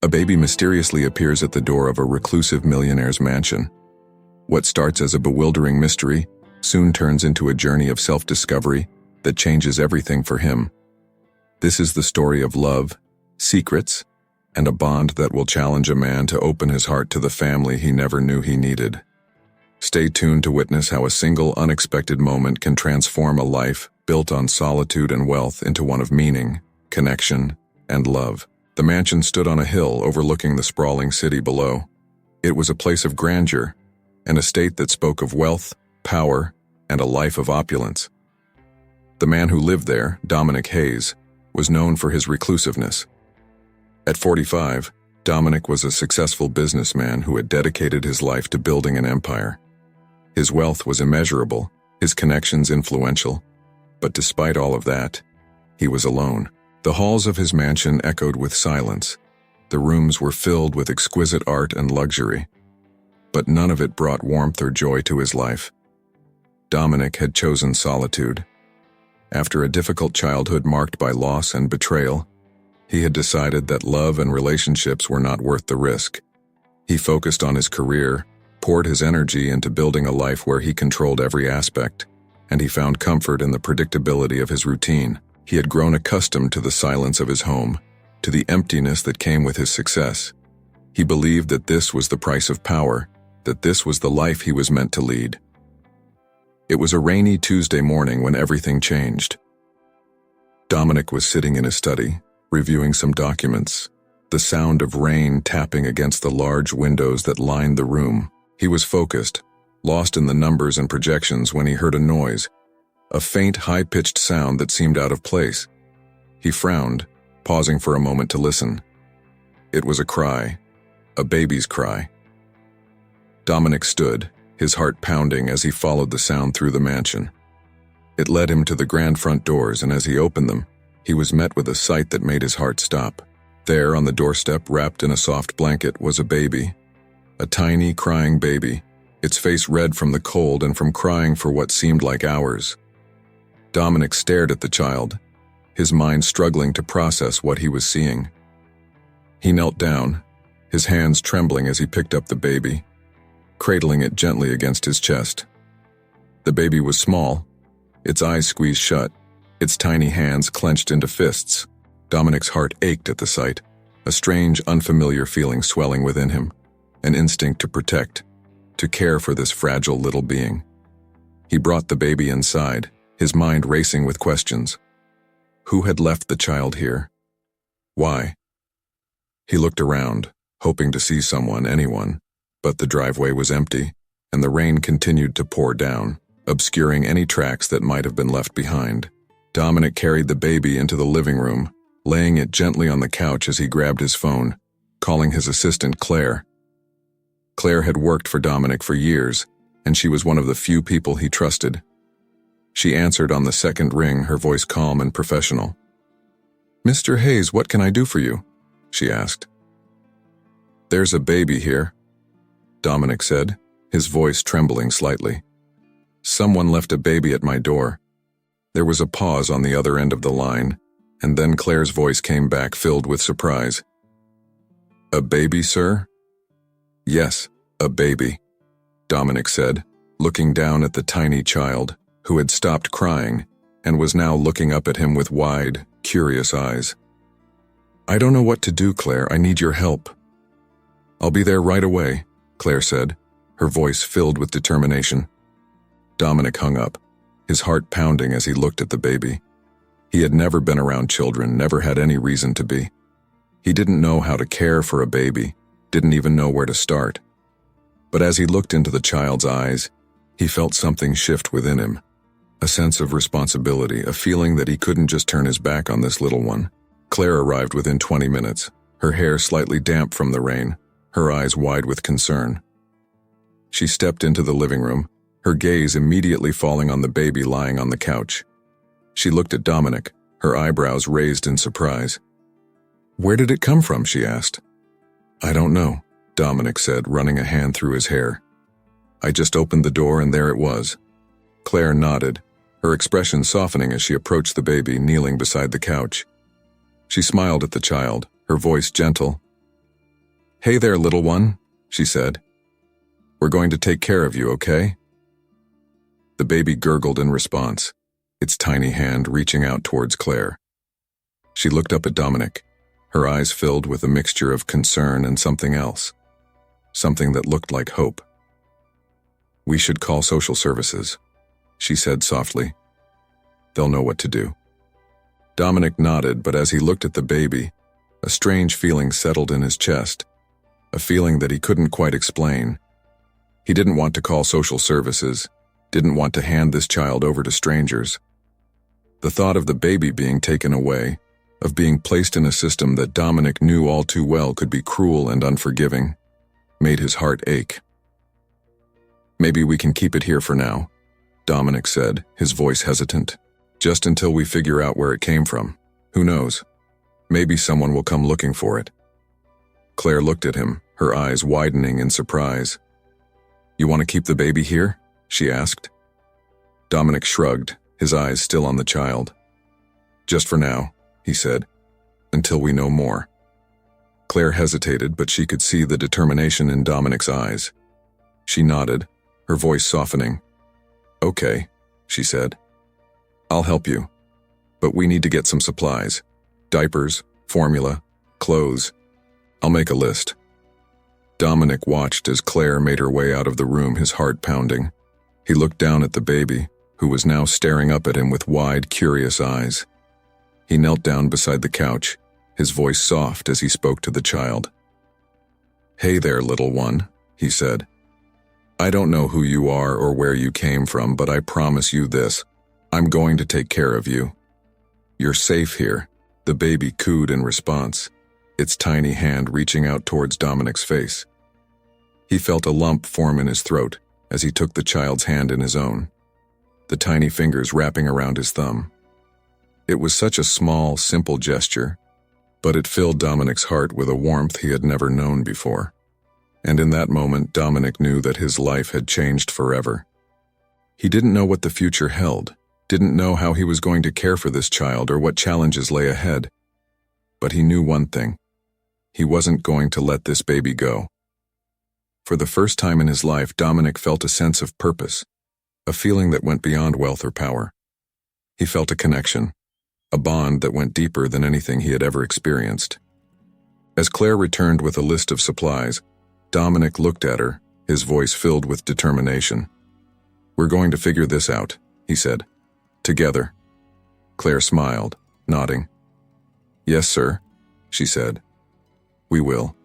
A baby mysteriously appears at the door of a reclusive millionaire's mansion. What starts as a bewildering mystery soon turns into a journey of self-discovery that changes everything for him. This is the story of love, secrets, and a bond that will challenge a man to open his heart to the family he never knew he needed. Stay tuned to witness how a single unexpected moment can transform a life built on solitude and wealth into one of meaning, connection, and love. The mansion stood on a hill overlooking the sprawling city below. It was a place of grandeur, an estate that spoke of wealth, power, and a life of opulence. The man who lived there, Dominic Hayes, was known for his reclusiveness. At 45, Dominic was a successful businessman who had dedicated his life to building an empire. His wealth was immeasurable, his connections influential, but despite all of that, he was alone. The halls of his mansion echoed with silence. The rooms were filled with exquisite art and luxury, but none of it brought warmth or joy to his life. Dominic had chosen solitude. After a difficult childhood marked by loss and betrayal, he had decided that love and relationships were not worth the risk. He focused on his career, poured his energy into building a life where he controlled every aspect, and he found comfort in the predictability of his routine. He had grown accustomed to the silence of his home, to the emptiness that came with his success. He believed that this was the price of power, that this was the life he was meant to lead. It was a rainy Tuesday morning when everything changed. Dominic was sitting in his study, reviewing some documents, the sound of rain tapping against the large windows that lined the room. He was focused, lost in the numbers and projections when he heard a noise, a faint, high-pitched sound that seemed out of place. He frowned, pausing for a moment to listen. It was a cry, a baby's cry. Dominic stood, his heart pounding as he followed the sound through the mansion. It led him to the grand front doors, and as he opened them, he was met with a sight that made his heart stop. There, on the doorstep, wrapped in a soft blanket, was a baby. A tiny, crying baby, its face red from the cold and from crying for what seemed like hours. Dominic stared at the child, his mind struggling to process what he was seeing. He knelt down, his hands trembling as he picked up the baby, cradling it gently against his chest. The baby was small, its eyes squeezed shut, its tiny hands clenched into fists. Dominic's heart ached at the sight, a strange, unfamiliar feeling swelling within him, an instinct to protect, to care for this fragile little being. He brought the baby inside, his mind racing with questions. Who had left the child here? Why? He looked around, hoping to see someone, anyone, but the driveway was empty, and the rain continued to pour down, obscuring any tracks that might have been left behind. Dominic carried the baby into the living room, laying it gently on the couch as he grabbed his phone, calling his assistant Claire. Claire had worked for Dominic for years, and she was one of the few people he trusted. She answered on the second ring, her voice calm and professional. "Mr. Hayes, what can I do for you?" she asked. "There's a baby here," Dominic said, his voice trembling slightly. "Someone left a baby at my door." There was a pause on the other end of the line, and then Claire's voice came back filled with surprise. "A baby, sir?" "Yes, a baby," Dominic said, looking down at the tiny child, who had stopped crying and was now looking up at him with wide, curious eyes. "I don't know what to do, Claire. I need your help." "I'll be there right away," Claire said, her voice filled with determination. Dominic hung up, his heart pounding as he looked at the baby. He had never been around children, never had any reason to be. He didn't know how to care for a baby, didn't even know where to start. But as he looked into the child's eyes, he felt something shift within him. A sense of responsibility, a feeling that he couldn't just turn his back on this little one. Claire arrived within 20 minutes, her hair slightly damp from the rain, her eyes wide with concern. She stepped into the living room, her gaze immediately falling on the baby lying on the couch. She looked at Dominic, her eyebrows raised in surprise. "Where did it come from?" she asked. "I don't know," Dominic said, running a hand through his hair. "I just opened the door and there it was." Claire nodded, her expression softening as she approached the baby kneeling beside the couch. She smiled at the child, her voice gentle. "Hey there, little one," she said. "We're going to take care of you, okay?" The baby gurgled in response, its tiny hand reaching out towards Claire. She looked up at Dominic, her eyes filled with a mixture of concern and something else, something that looked like hope. "We should call social services," she said softly. "They'll know what to do." Dominic nodded, but as he looked at the baby, a strange feeling settled in his chest, a feeling that he couldn't quite explain. He didn't want to call social services, didn't want to hand this child over to strangers. The thought of the baby being taken away, of being placed in a system that Dominic knew all too well could be cruel and unforgiving, made his heart ache. "Maybe we can keep it here for now," Dominic said, his voice hesitant. "Just until we figure out where it came from. Who knows? Maybe someone will come looking for it." Claire looked at him, her eyes widening in surprise. "You want to keep the baby here?" she asked. Dominic shrugged, his eyes still on the child. "Just for now," he said, "until we know more." Claire hesitated, but she could see the determination in Dominic's eyes. She nodded, her voice softening. "Okay," she said. "I'll help you. But we need to get some supplies. Diapers, formula, clothes. I'll make a list." Dominic watched as Claire made her way out of the room, his heart pounding. He looked down at the baby, who was now staring up at him with wide, curious eyes. He knelt down beside the couch, his voice soft as he spoke to the child. "Hey there, little one," he said. "I don't know who you are or where you came from, but I promise you this. I'm going to take care of you. You're safe here." The baby cooed in response, its tiny hand reaching out towards Dominic's face. He felt a lump form in his throat as he took the child's hand in his own, the tiny fingers wrapping around his thumb. It was such a small, simple gesture, but it filled Dominic's heart with a warmth he had never known before. And in that moment, Dominic knew that his life had changed forever. He didn't know what the future held, didn't know how he was going to care for this child or what challenges lay ahead. But he knew one thing. He wasn't going to let this baby go. For the first time in his life, Dominic felt a sense of purpose, a feeling that went beyond wealth or power. He felt a connection, a bond that went deeper than anything he had ever experienced. As Claire returned with a list of supplies, Dominic looked at her, his voice filled with determination. "We're going to figure this out," he said. "Together." Claire smiled, nodding. "Yes, sir," she said. "We will."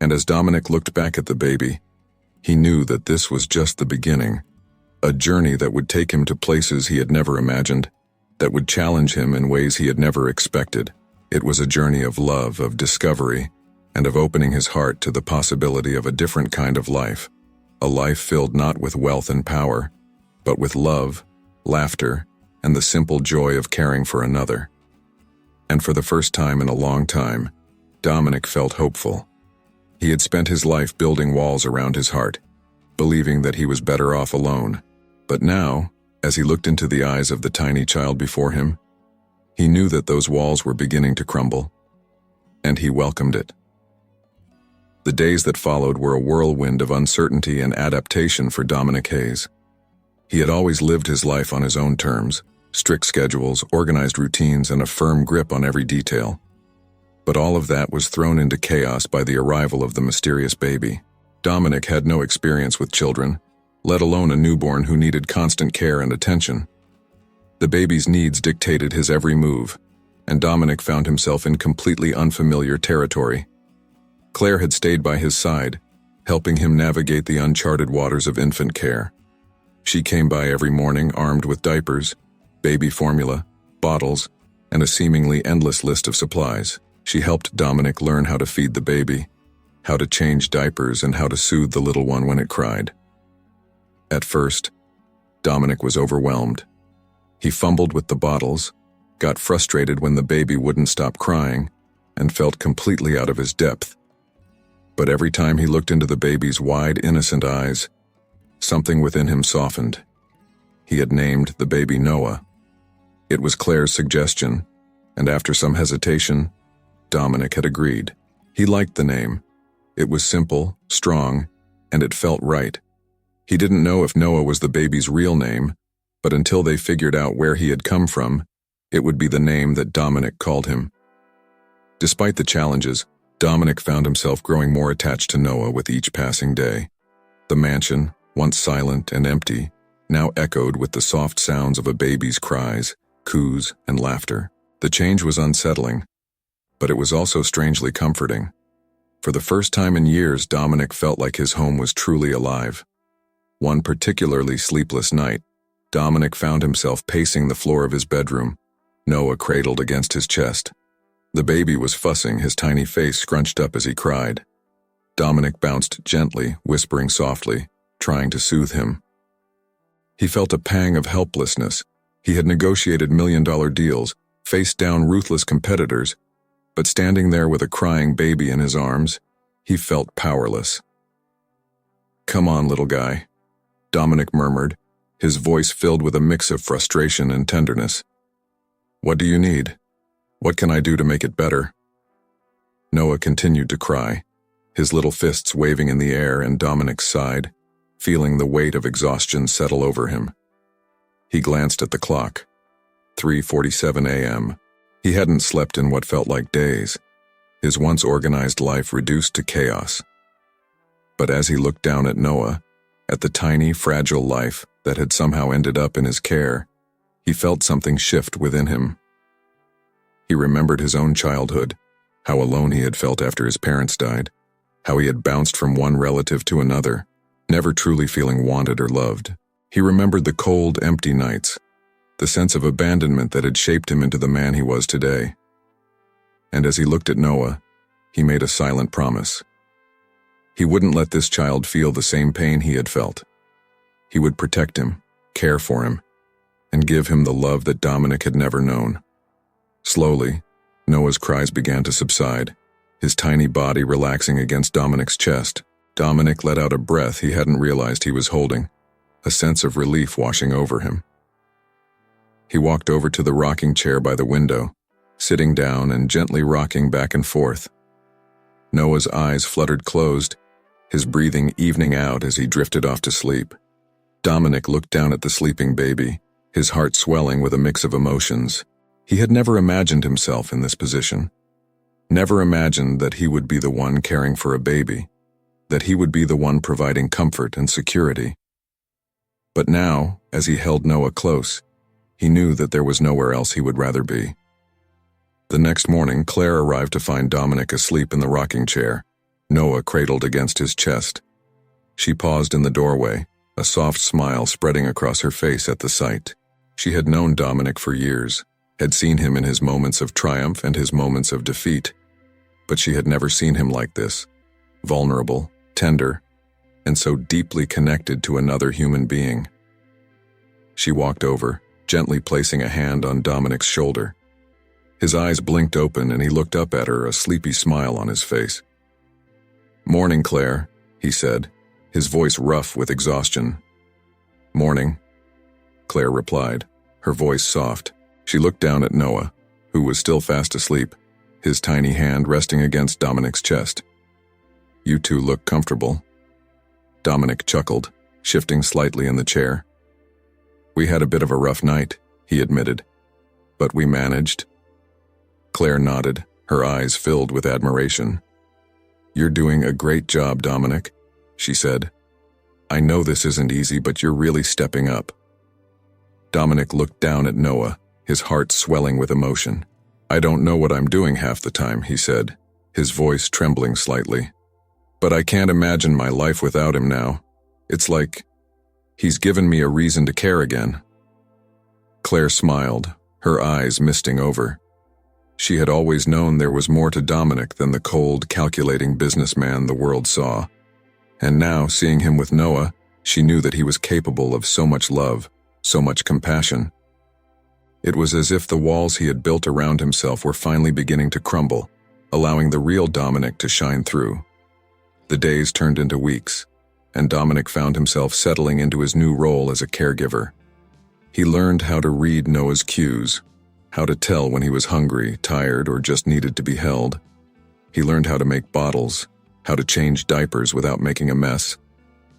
And as Dominic looked back at the baby, he knew that this was just the beginning, a journey that would take him to places he had never imagined, that would challenge him in ways he had never expected. It was a journey of love, of discovery, and of opening his heart to the possibility of a different kind of life, a life filled not with wealth and power, but with love, laughter, and the simple joy of caring for another. And for the first time in a long time, Dominic felt hopeful. He had spent his life building walls around his heart, believing that he was better off alone. But now, as he looked into the eyes of the tiny child before him, he knew that those walls were beginning to crumble, and he welcomed it. The days that followed were a whirlwind of uncertainty and adaptation for Dominic Hayes. He had always lived his life on his own terms, strict schedules, organized routines, and a firm grip on every detail. But all of that was thrown into chaos by the arrival of the mysterious baby. Dominic had no experience with children, let alone a newborn who needed constant care and attention. The baby's needs dictated his every move, and Dominic found himself in completely unfamiliar territory. Claire had stayed by his side, helping him navigate the uncharted waters of infant care. She came by every morning armed with diapers, baby formula, bottles, and a seemingly endless list of supplies. She helped Dominic learn how to feed the baby, how to change diapers, and how to soothe the little one when it cried. At first, Dominic was overwhelmed. He fumbled with the bottles, got frustrated when the baby wouldn't stop crying, and felt completely out of his depth. But every time he looked into the baby's wide, innocent eyes, something within him softened. He had named the baby Noah. It was Claire's suggestion, and after some hesitation, Dominic had agreed. He liked the name, It was simple, strong, and it felt right. He didn't know if Noah was the baby's real name, but until they figured out where he had come from, it would be the name that Dominic called him. Despite the challenges, Dominic found himself growing more attached to Noah with each passing day. The mansion, once silent and empty, now echoed with the soft sounds of a baby's cries, coos, and laughter. The change was unsettling, but it was also strangely comforting. For the first time in years, Dominic felt like his home was truly alive. One particularly sleepless night, Dominic found himself pacing the floor of his bedroom, Noah cradled against his chest. The baby was fussing, his tiny face scrunched up as he cried. Dominic bounced gently, whispering softly, trying to soothe him. He felt a pang of helplessness. He had negotiated million-dollar deals, faced down ruthless competitors, but standing there with a crying baby in his arms, he felt powerless. "Come on, little guy," Dominic murmured, his voice filled with a mix of frustration and tenderness. "What do you need? What can I do to make it better?" Noah continued to cry, his little fists waving in the air, and Dominic sighed, feeling the weight of exhaustion settle over him. He glanced at the clock. 3:47 a.m. He hadn't slept in what felt like days, his once organized life reduced to chaos. But as he looked down at Noah, at the tiny, fragile life that had somehow ended up in his care, he felt something shift within him. He remembered his own childhood, how alone he had felt after his parents died, how he had bounced from one relative to another, never truly feeling wanted or loved. He remembered the cold, empty nights, the sense of abandonment that had shaped him into the man he was today. And as he looked at Noah, he made a silent promise. He wouldn't let this child feel the same pain he had felt. He would protect him, care for him, and give him the love that Dominic had never known. Slowly, Noah's cries began to subside, his tiny body relaxing against Dominic's chest. Dominic let out a breath he hadn't realized he was holding, a sense of relief washing over him. He walked over to the rocking chair by the window, sitting down and gently rocking back and forth. Noah's eyes fluttered closed, his breathing evening out as he drifted off to sleep. Dominic looked down at the sleeping baby, his heart swelling with a mix of emotions. He had never imagined himself in this position. Never imagined that he would be the one caring for a baby, that he would be the one providing comfort and security. But now, as he held Noah close, he knew that there was nowhere else he would rather be. The next morning, Claire arrived to find Dominic asleep in the rocking chair, Noah cradled against his chest. She paused in the doorway, a soft smile spreading across her face at the sight. She had known Dominic for years, had seen him in his moments of triumph and his moments of defeat, but she had never seen him like this, vulnerable, tender, and so deeply connected to another human being. She walked over, gently placing a hand on Dominic's shoulder. His eyes blinked open and he looked up at her, a sleepy smile on his face. "Morning, Claire," he said, his voice rough with exhaustion. "Morning," Claire replied, her voice soft. She looked down at Noah, who was still fast asleep, his tiny hand resting against Dominic's chest. "You two look comfortable." Dominic chuckled, shifting slightly in the chair. "We had a bit of a rough night," he admitted, "but we managed." Claire nodded, her eyes filled with admiration. "You're doing a great job, Dominic," she said. "I know this isn't easy, but you're really stepping up." Dominic looked down at Noah, his heart swelling with emotion. "I don't know what I'm doing half the time," he said, his voice trembling slightly. "But I can't imagine my life without him now. It's like he's given me a reason to care again." Claire smiled, her eyes misting over. She had always known there was more to Dominic than the cold, calculating businessman the world saw. And now, seeing him with Noah, she knew that he was capable of so much love, so much compassion. It was as if the walls he had built around himself were finally beginning to crumble, allowing the real Dominic to shine through. The days turned into weeks, and Dominic found himself settling into his new role as a caregiver. He learned how to read Noah's cues, how to tell when he was hungry, tired, or just needed to be held. He learned how to make bottles, how to change diapers without making a mess,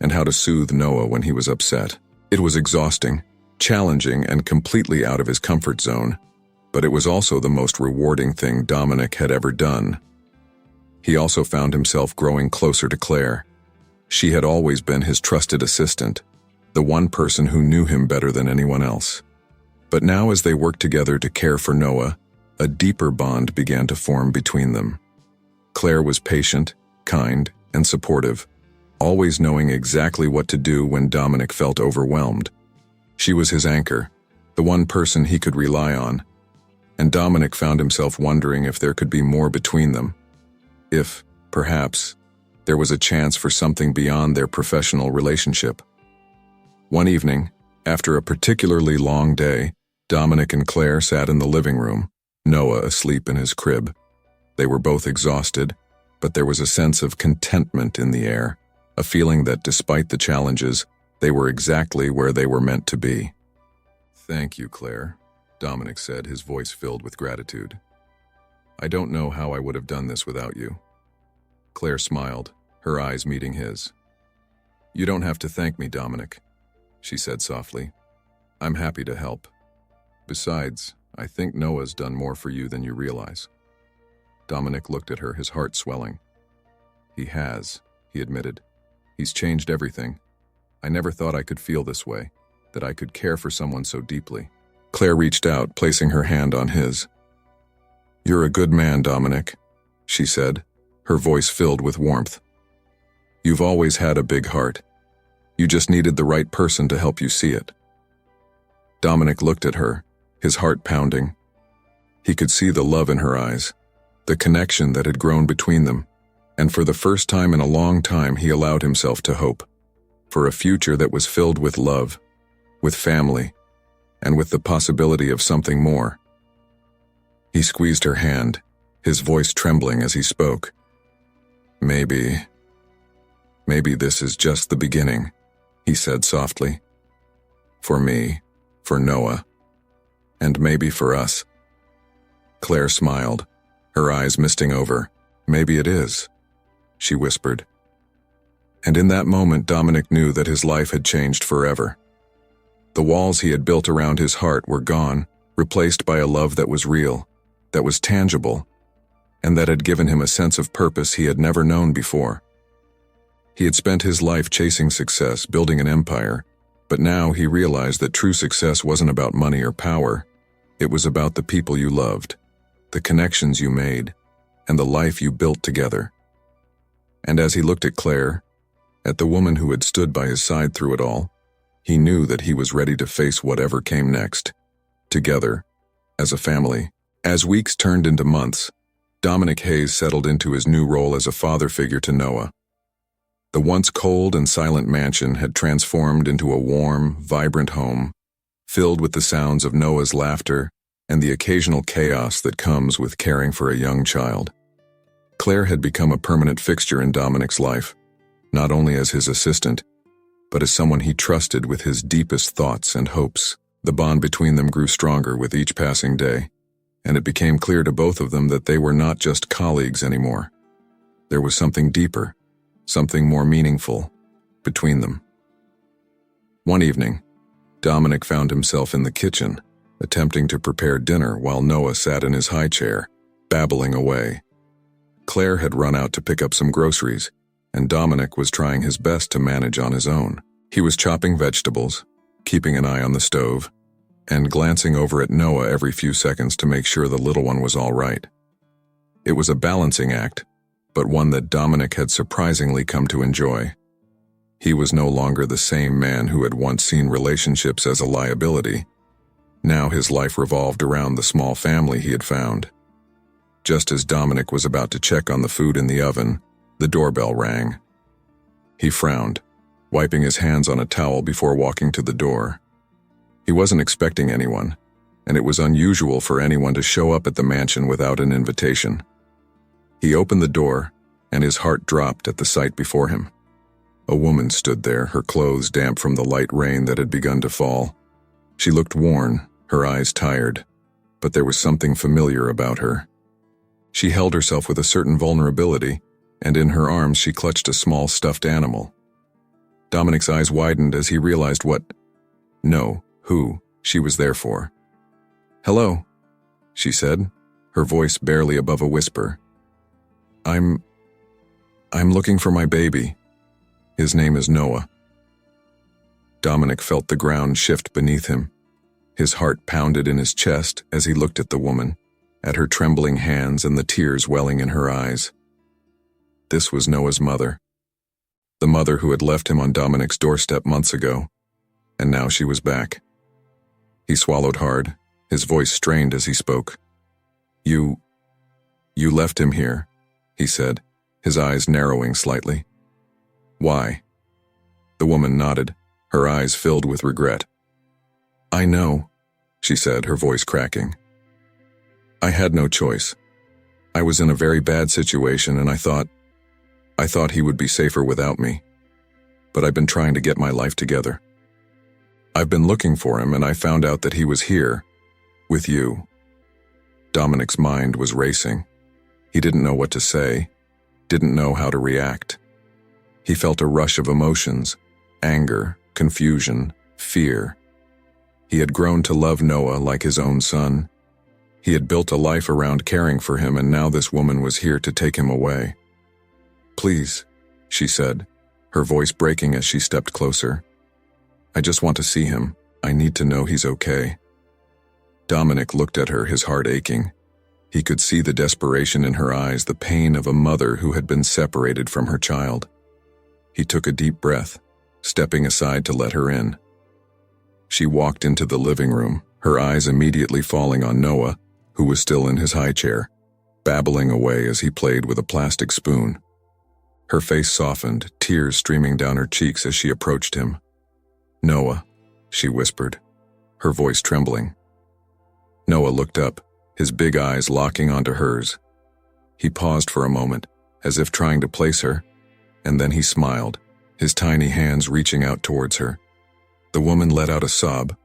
and how to soothe Noah when he was upset. It was exhausting, challenging, and completely out of his comfort zone, but it was also the most rewarding thing Dominic had ever done. He also found himself growing closer to Claire. She had always been his trusted assistant, the one person who knew him better than anyone else. But now, as they worked together to care for Noah, a deeper bond began to form between them. Claire was patient, kind, and supportive, always knowing exactly what to do when Dominic felt overwhelmed. She was his anchor, the one person he could rely on, and Dominic found himself wondering if there could be more between them. If, perhaps, there was a chance for something beyond their professional relationship. One evening, after a particularly long day, Dominic and Claire sat in the living room, Noah asleep in his crib. They were both exhausted, but there was a sense of contentment in the air, a feeling that despite the challenges, they were exactly where they were meant to be. "Thank you, Claire," Dominic said, his voice filled with gratitude. "I don't know how I would have done this without you." Claire smiled, her eyes meeting his. "You don't have to thank me, Dominic," she said softly. "I'm happy to help. Besides, I think Noah's done more for you than you realize." Dominic looked at her, his heart swelling. "He has," he admitted. "He's changed everything. I never thought I could feel this way, that I could care for someone so deeply." Claire reached out, placing her hand on his. "You're a good man, Dominic," she said, her voice filled with warmth. "You've always had a big heart. You just needed the right person to help you see it." Dominic looked at her, his heart pounding. He could see the love in her eyes, the connection that had grown between them, and for the first time in a long time he allowed himself to hope for a future that was filled with love, with family, and with the possibility of something more. He squeezed her hand, his voice trembling as he spoke. Maybe this is just the beginning," he said softly. "For me, for Noah, and maybe for us." Claire smiled, her eyes misting over. "Maybe it is," she whispered. And in that moment, Dominic knew that his life had changed forever. The walls he had built around his heart were gone, replaced by a love that was real, that was tangible, and that had given him a sense of purpose he had never known before. He had spent his life chasing success, building an empire, but now he realized that true success wasn't about money or power. It was about the people you loved, the connections you made, and the life you built together. And as he looked at Claire, at the woman who had stood by his side through it all, he knew that he was ready to face whatever came next, together, as a family. As weeks turned into months, Dominic Hayes settled into his new role as a father figure to Noah. The once cold and silent mansion had transformed into a warm, vibrant home, filled with the sounds of Noah's laughter and the occasional chaos that comes with caring for a young child. Claire had become a permanent fixture in Dominic's life, not only as his assistant, but as someone he trusted with his deepest thoughts and hopes. The bond between them grew stronger with each passing day, and it became clear to both of them that they were not just colleagues anymore. There was something deeper, something more meaningful, between them. One evening, Dominic found himself in the kitchen, attempting to prepare dinner while Noah sat in his high chair, babbling away. Claire had run out to pick up some groceries, and Dominic was trying his best to manage on his own. He was chopping vegetables, keeping an eye on the stove, and glancing over at Noah every few seconds to make sure the little one was all right. It was a balancing act, but one that Dominic had surprisingly come to enjoy. He was no longer the same man who had once seen relationships as a liability. Now his life revolved around the small family he had found. Just as Dominic was about to check on the food in the oven, the doorbell rang. He frowned, wiping his hands on a towel before walking to the door. He wasn't expecting anyone, and it was unusual for anyone to show up at the mansion without an invitation. He opened the door, and his heart dropped at the sight before him. A woman stood there, her clothes damp from the light rain that had begun to fall. She looked worn, her eyes tired, but there was something familiar about her. She held herself with a certain vulnerability, and in her arms she clutched a small stuffed animal. Dominic's eyes widened as he realized who she was there for. "Hello," she said, her voice barely above a whisper. I'm looking for my baby. His name is Noah." Dominic felt the ground shift beneath him. His heart pounded in his chest as he looked at the woman, at her trembling hands and the tears welling in her eyes. This was Noah's mother. The mother who had left him on Dominic's doorstep months ago, and now she was back. He swallowed hard, his voice strained as he spoke. You left him here," he said, his eyes narrowing slightly. "Why?" The woman nodded, her eyes filled with regret. "I know," she said, her voice cracking. "I had no choice. I was in a very bad situation and I thought he would be safer without me. But I've been trying to get my life together. I've been looking for him and I found out that he was here, with you." Dominic's mind was racing. He didn't know what to say, didn't know how to react. He felt a rush of emotions, anger, confusion, fear. He had grown to love Noah like his own son. He had built a life around caring for him, and now this woman was here to take him away. "Please," she said, her voice breaking as she stepped closer. "I just want to see him. I need to know he's okay." Dominic looked at her, his heart aching. He could see the desperation in her eyes, the pain of a mother who had been separated from her child. He took a deep breath, stepping aside to let her in. She walked into the living room, her eyes immediately falling on Noah, who was still in his high chair, babbling away as he played with a plastic spoon. Her face softened, tears streaming down her cheeks as she approached him. "Noah," she whispered, her voice trembling. Noah looked up, his big eyes locking onto hers. He paused for a moment, as if trying to place her, and then he smiled, his tiny hands reaching out towards her. The woman let out a sob,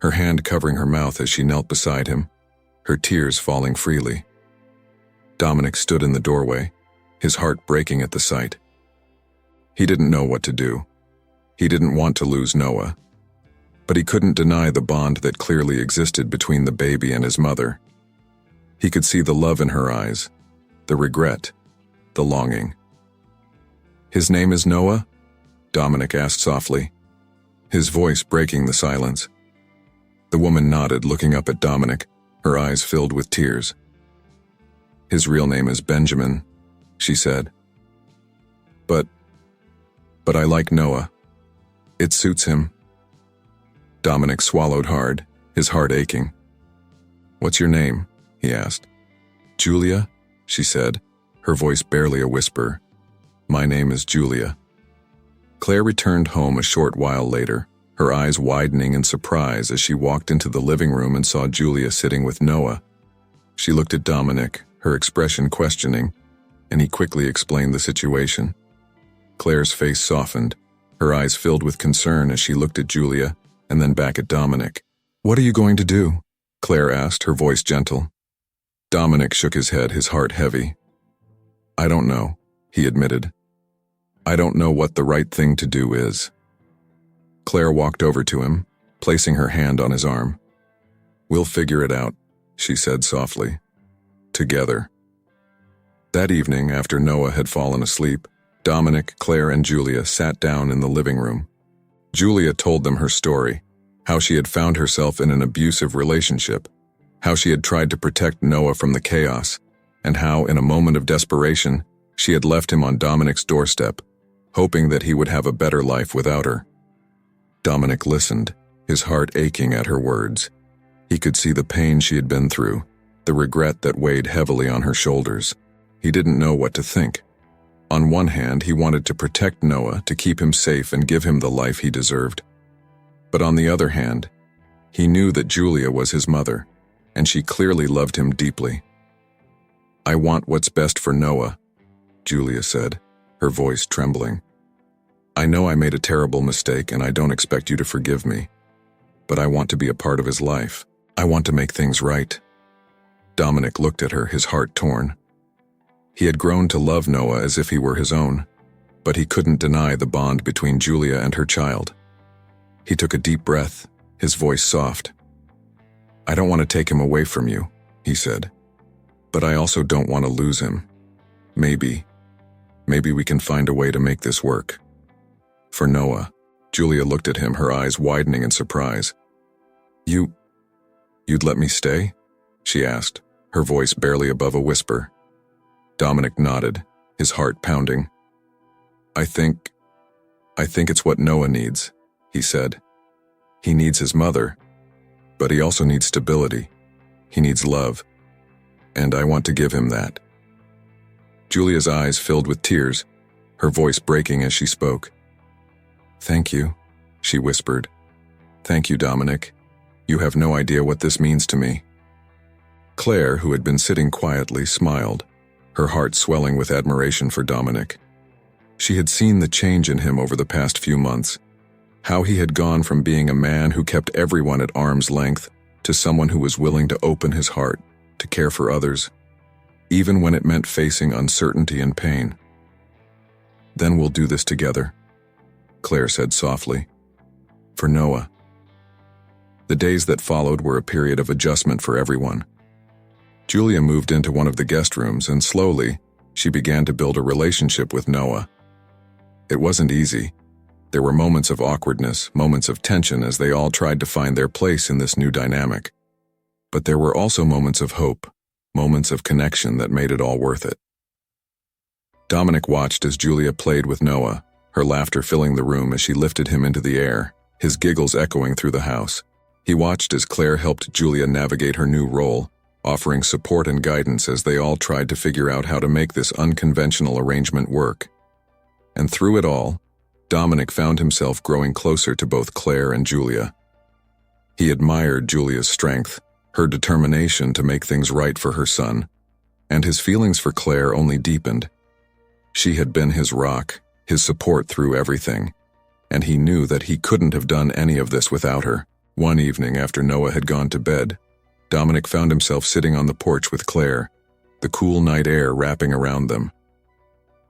her hand covering her mouth as she knelt beside him, her tears falling freely. Dominic stood in the doorway, his heart breaking at the sight. He didn't know what to do. He didn't want to lose Noah, but he couldn't deny the bond that clearly existed between the baby and his mother. He could see the love in her eyes, the regret, the longing. "His name is Noah?" Dominic asked softly, his voice breaking the silence. The woman nodded, looking up at Dominic, her eyes filled with tears. "His real name is Benjamin," she said. But I like Noah. It suits him." Dominic swallowed hard, his heart aching. "What's your name?" he asked. "Julia," she said, her voice barely a whisper. "My name is Julia." Claire returned home a short while later, her eyes widening in surprise as she walked into the living room and saw Julia sitting with Noah. She looked at Dominic, her expression questioning, and he quickly explained the situation. Claire's face softened, her eyes filled with concern as she looked at Julia and then back at Dominic. "What are you going to do?" Claire asked, her voice gentle. Dominic shook his head, his heart heavy. "I don't know," he admitted. "I don't know what the right thing to do is." Claire walked over to him, placing her hand on his arm. "We'll figure it out," she said softly. "Together." That evening, after Noah had fallen asleep, Dominic, Claire, and Julia sat down in the living room. Julia told them her story, how she had found herself in an abusive relationship, how she had tried to protect Noah from the chaos, and how, in a moment of desperation, she had left him on Dominic's doorstep, hoping that he would have a better life without her. Dominic listened, his heart aching at her words. He could see the pain she had been through, the regret that weighed heavily on her shoulders. He didn't know what to think. On one hand, he wanted to protect Noah, to keep him safe and give him the life he deserved. But on the other hand, he knew that Julia was his mother, and she clearly loved him deeply. "I want what's best for Noah," Julia said, her voice trembling. "I know I made a terrible mistake and I don't expect you to forgive me, but I want to be a part of his life. I want to make things right." Dominic looked at her, his heart torn. He had grown to love Noah as if he were his own, but he couldn't deny the bond between Julia and her child. He took a deep breath, his voice soft. "I don't want to take him away from you," he said, "but I also don't want to lose him. Maybe we can find a way to make this work." For Noah, Julia looked at him, her eyes widening in surprise. You'd let me stay?" she asked, her voice barely above a whisper. Dominic nodded, his heart pounding. I think it's what Noah needs," he said. "He needs his mother, but he also needs stability. He needs love, and I want to give him that." Julia's eyes filled with tears, her voice breaking as she spoke. "Thank you," she whispered. "Thank you, Dominic. You have no idea what this means to me." Claire, who had been sitting quietly, smiled, her heart swelling with admiration for Dominic. She had seen the change in him over the past few months, how he had gone from being a man who kept everyone at arm's length to someone who was willing to open his heart, to care for others, even when it meant facing uncertainty and pain. "Then we'll do this together," Claire said softly. "For Noah." The days that followed were a period of adjustment for everyone. Julia moved into one of the guest rooms, and slowly, she began to build a relationship with Noah. It wasn't easy. There were moments of awkwardness, moments of tension as they all tried to find their place in this new dynamic. But there were also moments of hope, moments of connection that made it all worth it. Dominic watched as Julia played with Noah, her laughter filling the room as she lifted him into the air, his giggles echoing through the house. He watched as Claire helped Julia navigate her new role, offering support and guidance as they all tried to figure out how to make this unconventional arrangement work. And through it all, Dominic found himself growing closer to both Claire and Julia. He admired Julia's strength, her determination to make things right for her son, and his feelings for Claire only deepened. She had been his rock, his support through everything, and he knew that he couldn't have done any of this without her. One evening after Noah had gone to bed, Dominic found himself sitting on the porch with Claire, the cool night air wrapping around them.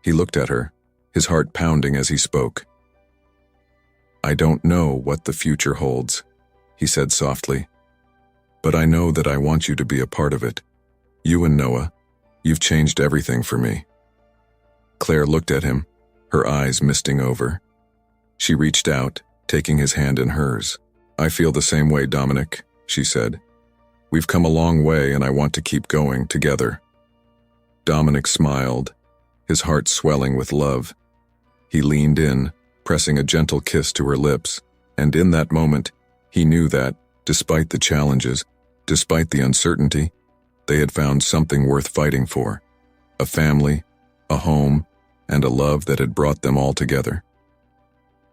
He looked at her, his heart pounding as he spoke. "I don't know what the future holds," he said softly, "but I know that I want you to be a part of it. You and Noah, you've changed everything for me." Claire looked at him, her eyes misting over. She reached out, taking his hand in hers. "I feel the same way, Dominic," she said. "We've come a long way and I want to keep going together." Dominic smiled, his heart swelling with love. He leaned in, pressing a gentle kiss to her lips, and in that moment, he knew that, despite the challenges, despite the uncertainty, they had found something worth fighting for. A family, a home, and a love that had brought them all together.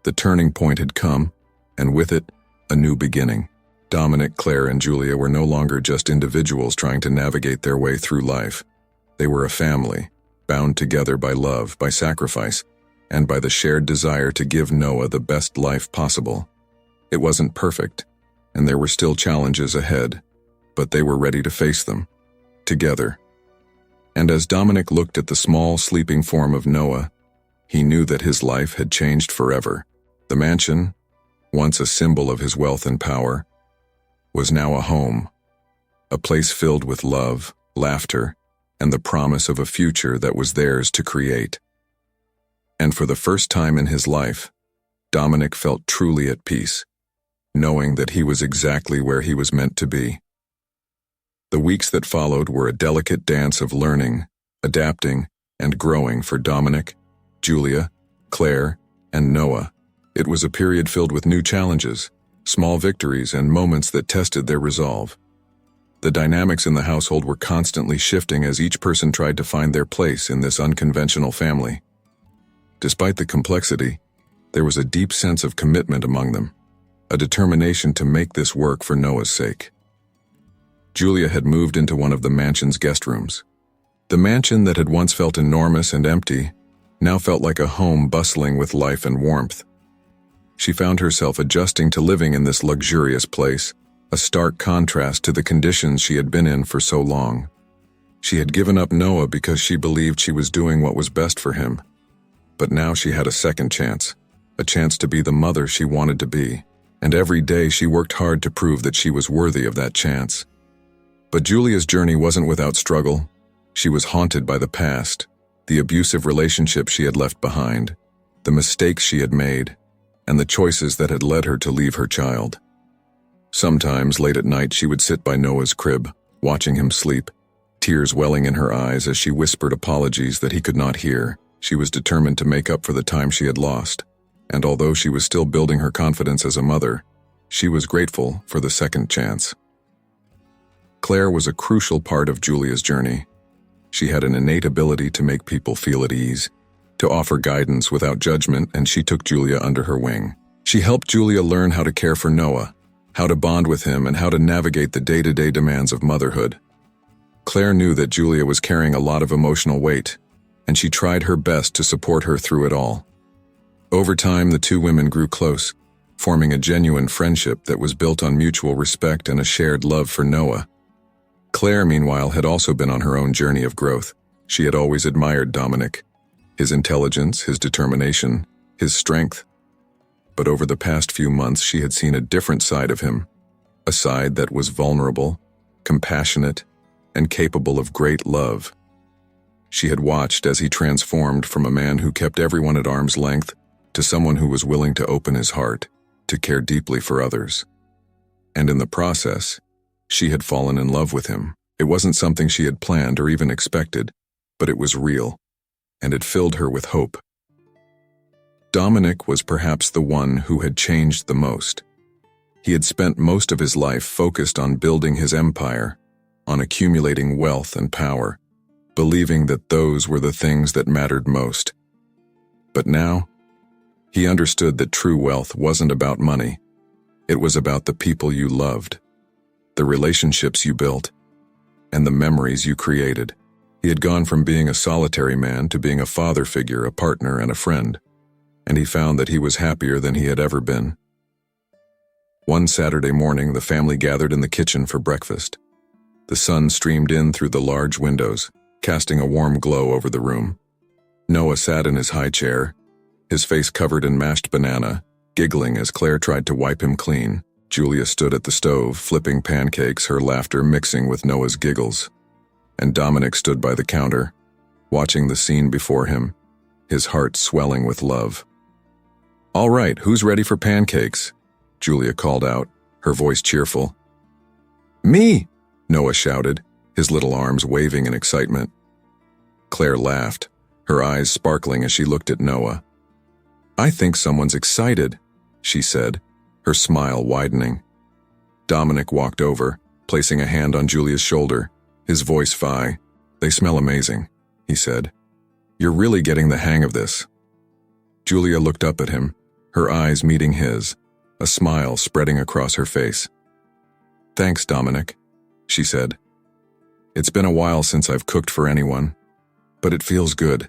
The turning point had come, and with it, a new beginning. Dominic, Claire, and Julia were no longer just individuals trying to navigate their way through life. They were a family, bound together by love, by sacrifice, and by the shared desire to give Noah the best life possible. It wasn't perfect, and there were still challenges ahead, but they were ready to face them, together. And as Dominic looked at the small, sleeping form of Noah, he knew that his life had changed forever. The mansion, once a symbol of his wealth and power, was now a home, a place filled with love, laughter, and the promise of a future that was theirs to create. And for the first time in his life, Dominic felt truly at peace, knowing that he was exactly where he was meant to be. The weeks that followed were a delicate dance of learning, adapting, and growing for Dominic, Julia, Claire, and Noah. It was a period filled with new challenges, small victories, and moments that tested their resolve. The dynamics in the household were constantly shifting as each person tried to find their place in this unconventional family. Despite the complexity, there was a deep sense of commitment among them, a determination to make this work for Noah's sake. Julia had moved into one of the mansion's guest rooms. The mansion that had once felt enormous and empty now felt like a home bustling with life and warmth. She found herself adjusting to living in this luxurious place, a stark contrast to the conditions she had been in for so long. She had given up Noah because she believed she was doing what was best for him. But now she had a second chance, a chance to be the mother she wanted to be, and every day she worked hard to prove that she was worthy of that chance. But Julia's journey wasn't without struggle. She was haunted by the past, the abusive relationship she had left behind, the mistakes she had made, and the choices that had led her to leave her child. Sometimes, late at night, she would sit by Noah's crib, watching him sleep, tears welling in her eyes as she whispered apologies that he could not hear. She was determined to make up for the time she had lost, and although she was still building her confidence as a mother, she was grateful for the second chance. Claire was a crucial part of Julia's journey. She had an innate ability to make people feel at ease, to offer guidance without judgment, and she took Julia under her wing. She helped Julia learn how to care for Noah, how to bond with him, and how to navigate the day-to-day demands of motherhood. Claire knew that Julia was carrying a lot of emotional weight, and she tried her best to support her through it all. Over time, the two women grew close, forming a genuine friendship that was built on mutual respect and a shared love for Noah. Claire, meanwhile, had also been on her own journey of growth. She had always admired Dominic, his intelligence, his determination, his strength. But over the past few months, she had seen a different side of him, a side that was vulnerable, compassionate, and capable of great love. She had watched as he transformed from a man who kept everyone at arm's length to someone who was willing to open his heart, to care deeply for others. And in the process, she had fallen in love with him. It wasn't something she had planned or even expected, but it was real, and it filled her with hope. Dominic was perhaps the one who had changed the most. He had spent most of his life focused on building his empire, on accumulating wealth and power, believing that those were the things that mattered most. But now, he understood that true wealth wasn't about money. It was about the people you loved, the relationships you built, and the memories you created. He had gone from being a solitary man to being a father figure, a partner, and a friend, and he found that he was happier than he had ever been. One Saturday morning, the family gathered in the kitchen for breakfast. The sun streamed in through the large windows, casting a warm glow over the room. Noah sat in his high chair, his face covered in mashed banana, giggling as Claire tried to wipe him clean. Julia stood at the stove, flipping pancakes, her laughter mixing with Noah's giggles. And Dominic stood by the counter, watching the scene before him, his heart swelling with love. "All right, who's ready for pancakes?" Julia called out, her voice cheerful. "Me!" Noah shouted, his little arms waving in excitement. Claire laughed, her eyes sparkling as she looked at Noah. "I think someone's excited," she said, her smile widening. Dominic walked over, placing a hand on Julia's shoulder, his voice fine. "They smell amazing," he said. "You're really getting the hang of this." Julia looked up at him, her eyes meeting his, a smile spreading across her face. "Thanks, Dominic," she said. "It's been a while since I've cooked for anyone, but it feels good.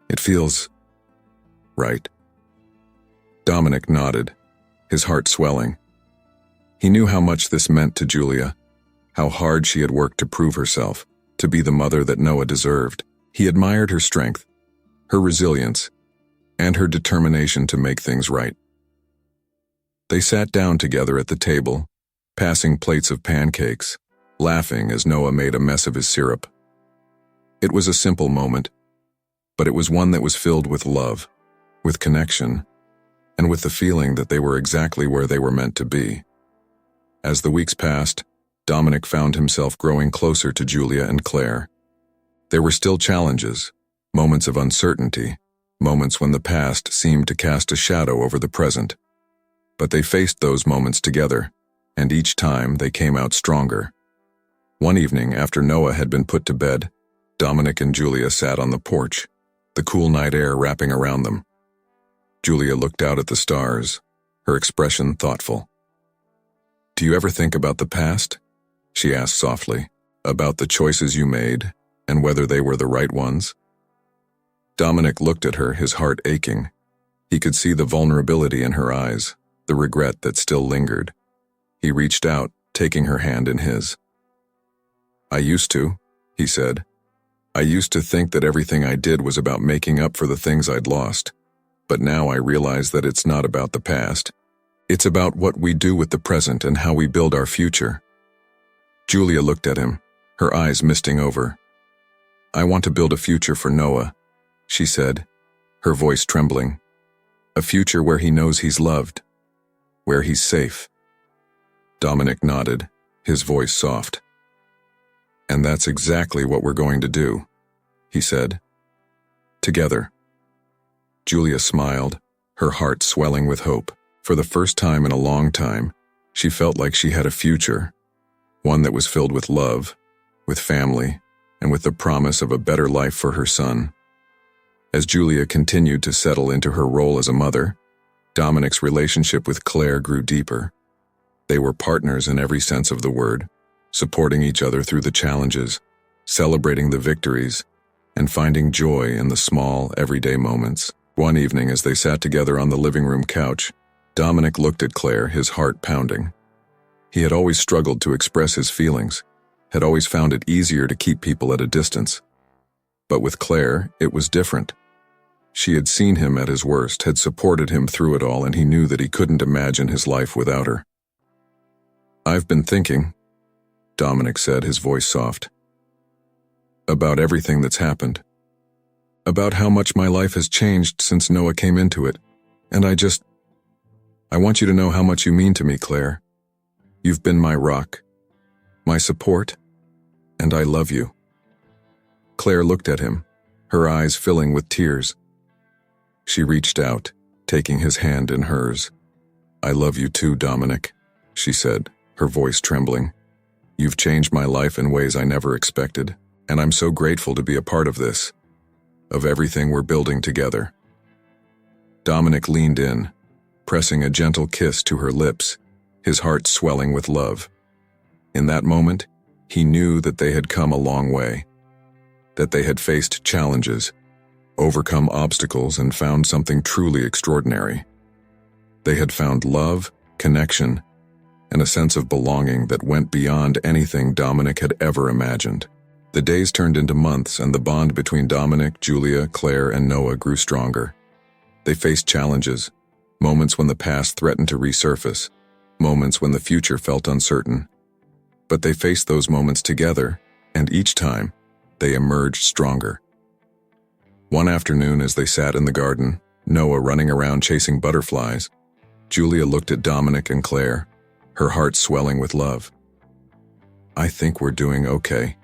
It feels right." Dominic nodded, his heart swelling. He knew how much this meant to Julia, how hard she had worked to prove herself, to be the mother that Noah deserved. He admired her strength, her resilience, and her determination to make things right. They sat down together at the table, passing plates of pancakes, laughing as Noah made a mess of his syrup. It was a simple moment, but it was one that was filled with love, with connection, and with the feeling that they were exactly where they were meant to be. As the weeks passed, Dominic found himself growing closer to Julia and Claire. There were still challenges, moments of uncertainty, moments when the past seemed to cast a shadow over the present. But they faced those moments together, and each time they came out stronger. One evening, after Noah had been put to bed, Dominic and Julia sat on the porch, the cool night air wrapping around them. Julia looked out at the stars, her expression thoughtful. "Do you ever think about the past?" she asked softly. "About the choices you made, and whether they were the right ones?" Dominic looked at her, his heart aching. He could see the vulnerability in her eyes, the regret that still lingered. He reached out, taking her hand in his. "I used to," he said. I used to think that everything I did was about making up for the things I'd lost, but now I realize that it's not about the past. It's about what we do with the present and how we build our future. Julia looked at him, her eyes misting over. I want to build a future for Noah, she said, her voice trembling. A future where he knows he's loved, where he's safe. Dominic nodded, his voice soft. And that's exactly what we're going to do, he said. Together. Julia smiled, her heart swelling with hope. For the first time in a long time, she felt like she had a future, one that was filled with love, with family, and with the promise of a better life for her son. As Julia continued to settle into her role as a mother, Dominic's relationship with Claire grew deeper. They were partners in every sense of the word, supporting each other through the challenges, celebrating the victories, and finding joy in the small, everyday moments. One evening, as they sat together on the living room couch, Dominic looked at Claire, his heart pounding. He had always struggled to express his feelings, had always found it easier to keep people at a distance. But with Claire, it was different. She had seen him at his worst, had supported him through it all, and he knew that he couldn't imagine his life without her. I've been thinking, Dominic said, his voice soft, about everything that's happened. About how much my life has changed since Noah came into it, and I want you to know how much you mean to me, Claire. You've been my rock, my support, and I love you. Claire looked at him, her eyes filling with tears. She reached out, taking his hand in hers. I love you too, Dominic, she said, her voice trembling. You've changed my life in ways I never expected, and I'm so grateful to be a part of this, of everything we're building together. Dominic leaned in, pressing a gentle kiss to her lips, his heart swelling with love. In that moment, he knew that they had come a long way, that they had faced challenges, overcome obstacles, and found something truly extraordinary. They had found love, connection, and a sense of belonging that went beyond anything Dominic had ever imagined. The days turned into months, and the bond between Dominic, Julia, Claire, and Noah grew stronger. They faced challenges, moments when the past threatened to resurface, moments when the future felt uncertain. But they faced those moments together, and each time, they emerged stronger. One afternoon, as they sat in the garden, Noah running around chasing butterflies, Julia looked at Dominic and Claire, her heart swelling with love. I think we're doing okay,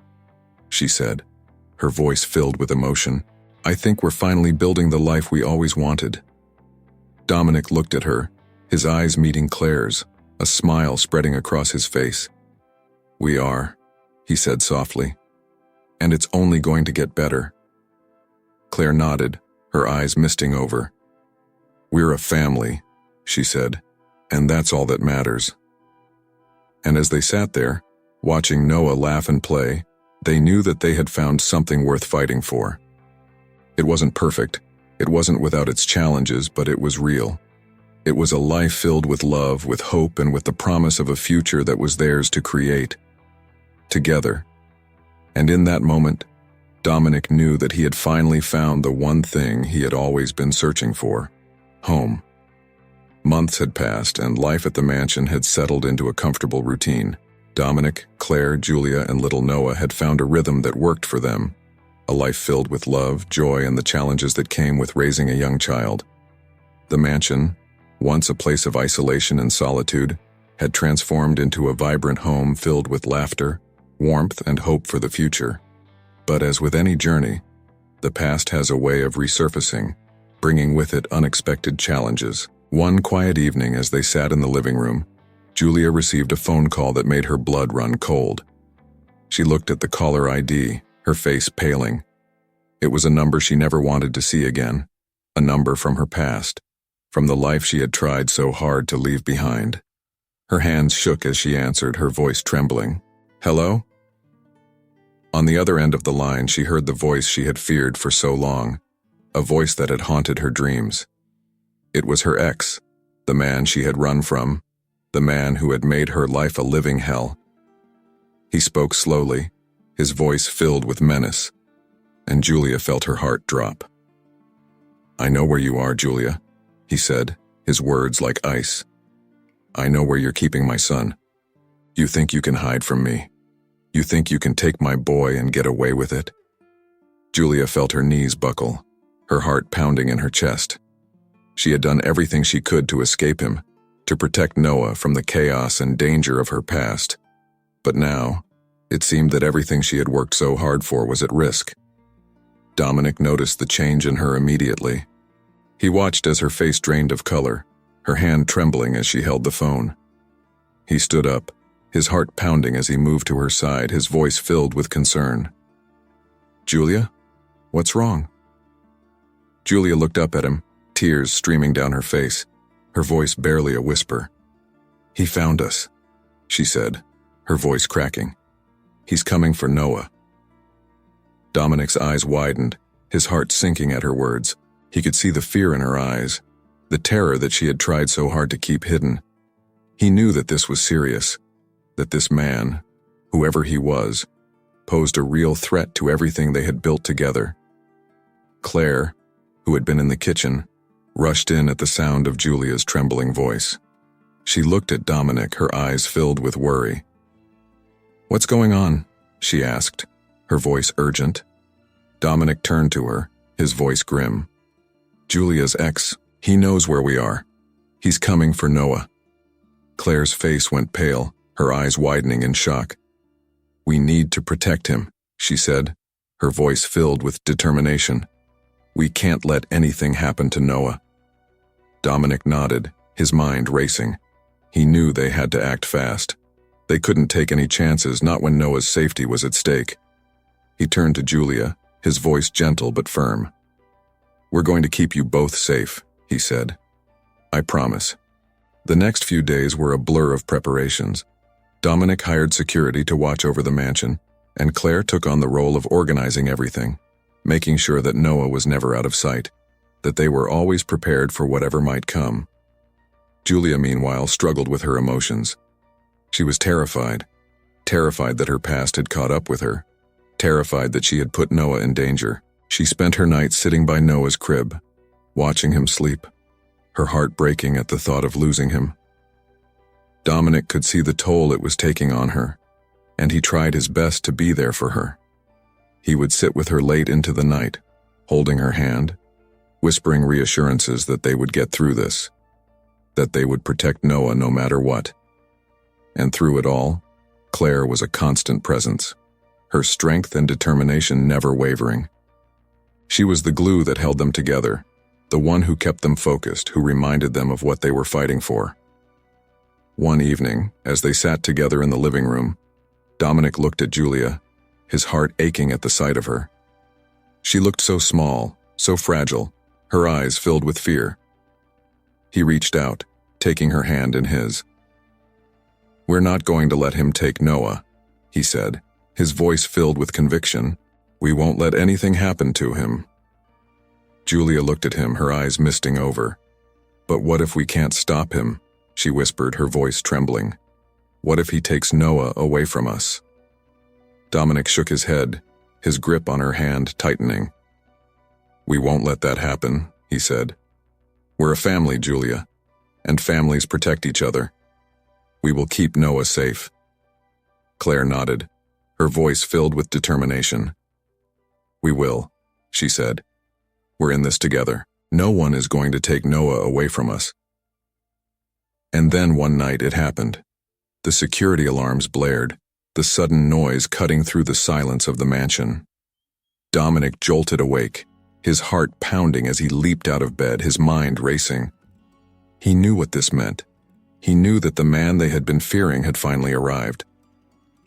she said, her voice filled with emotion. I think we're finally building the life we always wanted. Dominic looked at her, his eyes meeting Claire's, a smile spreading across his face. We are, he said softly, and it's only going to get better. Claire nodded, her eyes misting over. We're a family, she said, and that's all that matters. And as they sat there, watching Noah laugh and play, they knew that they had found something worth fighting for. It wasn't perfect, it wasn't without its challenges, but it was real. It was a life filled with love, with hope, and with the promise of a future that was theirs to create. Together. And in that moment, Dominic knew that he had finally found the one thing he had always been searching for: home. Months had passed, and life at the mansion had settled into a comfortable routine. Dominic, Claire, Julia, and little Noah had found a rhythm that worked for them, a life filled with love, joy, and the challenges that came with raising a young child. The mansion, once a place of isolation and solitude, had transformed into a vibrant home filled with laughter, warmth, and hope for the future. But as with any journey, the past has a way of resurfacing, bringing with it unexpected challenges. One quiet evening, as they sat in the living room, Julia received a phone call that made her blood run cold. She looked at the caller ID, her face paling. It was a number she never wanted to see again, a number from her past, from the life she had tried so hard to leave behind. Her hands shook as she answered, her voice trembling. Hello? On the other end of the line, she heard the voice she had feared for so long, a voice that had haunted her dreams. It was her ex, the man she had run from, the man who had made her life a living hell. He spoke slowly, his voice filled with menace, and Julia felt her heart drop. "I know where you are, Julia," he said, his words like ice. "I know where you're keeping my son. You think you can hide from me? You think you can take my boy and get away with it?" Julia felt her knees buckle, her heart pounding in her chest. She had done everything she could to escape him, to protect Noah from the chaos and danger of her past. But now, it seemed that everything she had worked so hard for was at risk. Dominic noticed the change in her immediately. He watched as her face drained of color, her hand trembling as she held the phone. He stood up, his heart pounding as he moved to her side, his voice filled with concern. "Julia, what's wrong?" Julia looked up at him, tears streaming down her face, her voice barely a whisper. "He found us," she said, her voice cracking. "He's coming for Noah." Dominic's eyes widened, his heart sinking at her words. He could see the fear in her eyes, the terror that she had tried so hard to keep hidden. He knew that this was serious, that this man, whoever he was, posed a real threat to everything they had built together. Claire, who had been in the kitchen, rushed in at the sound of Julia's trembling voice. She looked at Dominic, her eyes filled with worry. "What's going on?" she asked, her voice urgent. Dominic turned to her, his voice grim. "Julia's ex, he knows where we are. He's coming for Noah." Claire's face went pale, her eyes widening in shock. "We need to protect him," she said, her voice filled with determination. "We can't let anything happen to Noah." Dominic nodded, his mind racing. He knew they had to act fast. They couldn't take any chances, not when Noah's safety was at stake. He turned to Julia, his voice gentle but firm. "We're going to keep you both safe," he said. "I promise." The next few days were a blur of preparations. Dominic hired security to watch over the mansion, and Claire took on the role of organizing everything, making sure that Noah was never out of sight, that they were always prepared for whatever might come. Julia, meanwhile, struggled with her emotions. She was terrified that her past had caught up with her, terrified that she had put Noah in danger. She spent her nights sitting by Noah's crib, watching him sleep, her heart breaking at the thought of losing him. Dominic could see the toll it was taking on her, and he tried his best to be there for her. He would sit with her late into the night, holding her hand, whispering reassurances that they would get through this, that they would protect Noah no matter what. And through it all, Claire was a constant presence, her strength and determination never wavering. She was the glue that held them together, the one who kept them focused, who reminded them of what they were fighting for. One evening, as they sat together in the living room, Dominic looked at Julia, his heart aching at the sight of her. She looked so small, so fragile, her eyes filled with fear. He reached out, taking her hand in his. "We're not going to let him take Noah," he said, his voice filled with conviction. "We won't let anything happen to him." Julia looked at him, her eyes misting over. "But what if we can't stop him?" she whispered, her voice trembling. "What if he takes Noah away from us?" Dominic shook his head, his grip on her hand tightening. "We won't let that happen," he said. "We're a family, Julia, and families protect each other. We will keep Noah safe." Claire nodded, her voice filled with determination. "We will," she said. "We're in this together. No one is going to take Noah away from us." And then one night it happened. The security alarms blared, the sudden noise cutting through the silence of the mansion. Dominic jolted awake, his heart pounding as he leaped out of bed, his mind racing. He knew what this meant. He knew that the man they had been fearing had finally arrived.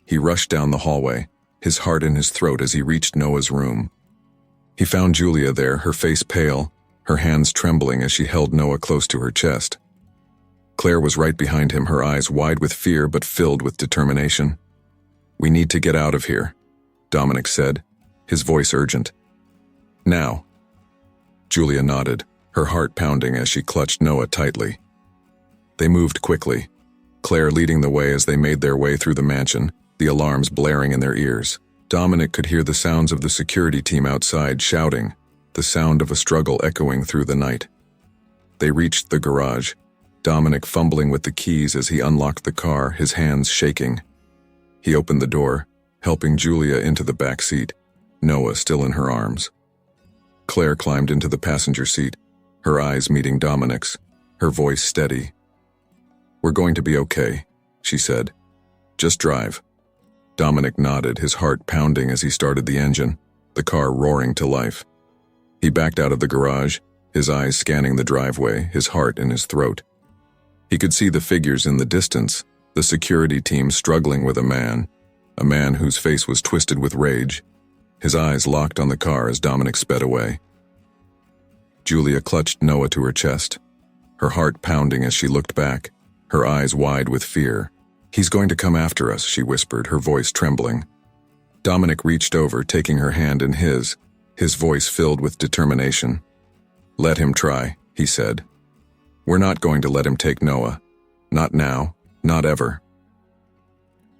He rushed down the hallway, his heart in his throat as he reached Noah's room. He found Julia there, her face pale, her hands trembling as she held Noah close to her chest. Claire was right behind him, her eyes wide with fear but filled with determination. "We need to get out of here," Dominic said, his voice urgent. "Now." Julia nodded, her heart pounding as she clutched Noah tightly. They moved quickly, Claire leading the way as they made their way through the mansion, the alarms blaring in their ears. Dominic could hear the sounds of the security team outside shouting, the sound of a struggle echoing through the night. They reached the garage, Dominic fumbling with the keys as he unlocked the car, his hands shaking. He opened the door, helping Julia into the back seat, Noah still in her arms. Claire climbed into the passenger seat, her eyes meeting Dominic's, her voice steady. "We're going to be okay," she said. "Just drive." Dominic nodded, his heart pounding as he started the engine, the car roaring to life. He backed out of the garage, his eyes scanning the driveway, his heart in his throat. He could see the figures in the distance, the security team struggling with a man whose face was twisted with rage. His eyes locked on the car as Dominic sped away. Julia clutched Noah to her chest, her heart pounding as she looked back, her eyes wide with fear. "He's going to come after us," she whispered, her voice trembling. Dominic reached over, taking her hand in his voice filled with determination. "Let him try," he said. "We're not going to let him take Noah. Not now, not ever."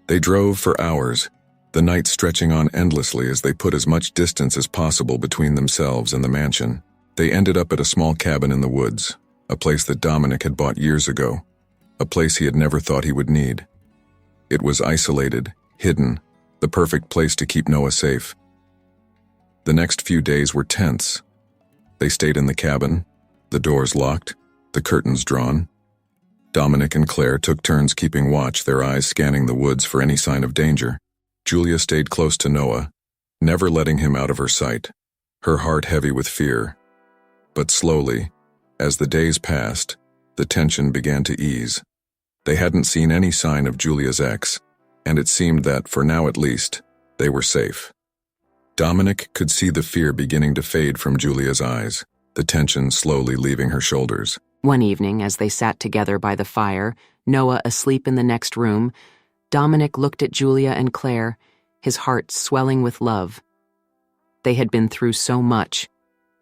They drove for hours, the night stretching on endlessly as they put as much distance as possible between themselves and the mansion. They ended up at a small cabin in the woods, a place that Dominic had bought years ago, a place he had never thought he would need. It was isolated, hidden, the perfect place to keep Noah safe. The next few days were tense. They stayed in the cabin, the doors locked, the curtains drawn. Dominic and Claire took turns keeping watch, their eyes scanning the woods for any sign of danger. Julia stayed close to Noah, never letting him out of her sight, her heart heavy with fear. But slowly, as the days passed, the tension began to ease. They hadn't seen any sign of Julia's ex, and it seemed that, for now at least, they were safe. Dominic could see the fear beginning to fade from Julia's eyes, the tension slowly leaving her shoulders. One evening, as they sat together by the fire, Noah asleep in the next room, Dominic looked at Julia and Claire, his heart swelling with love. They had been through so much,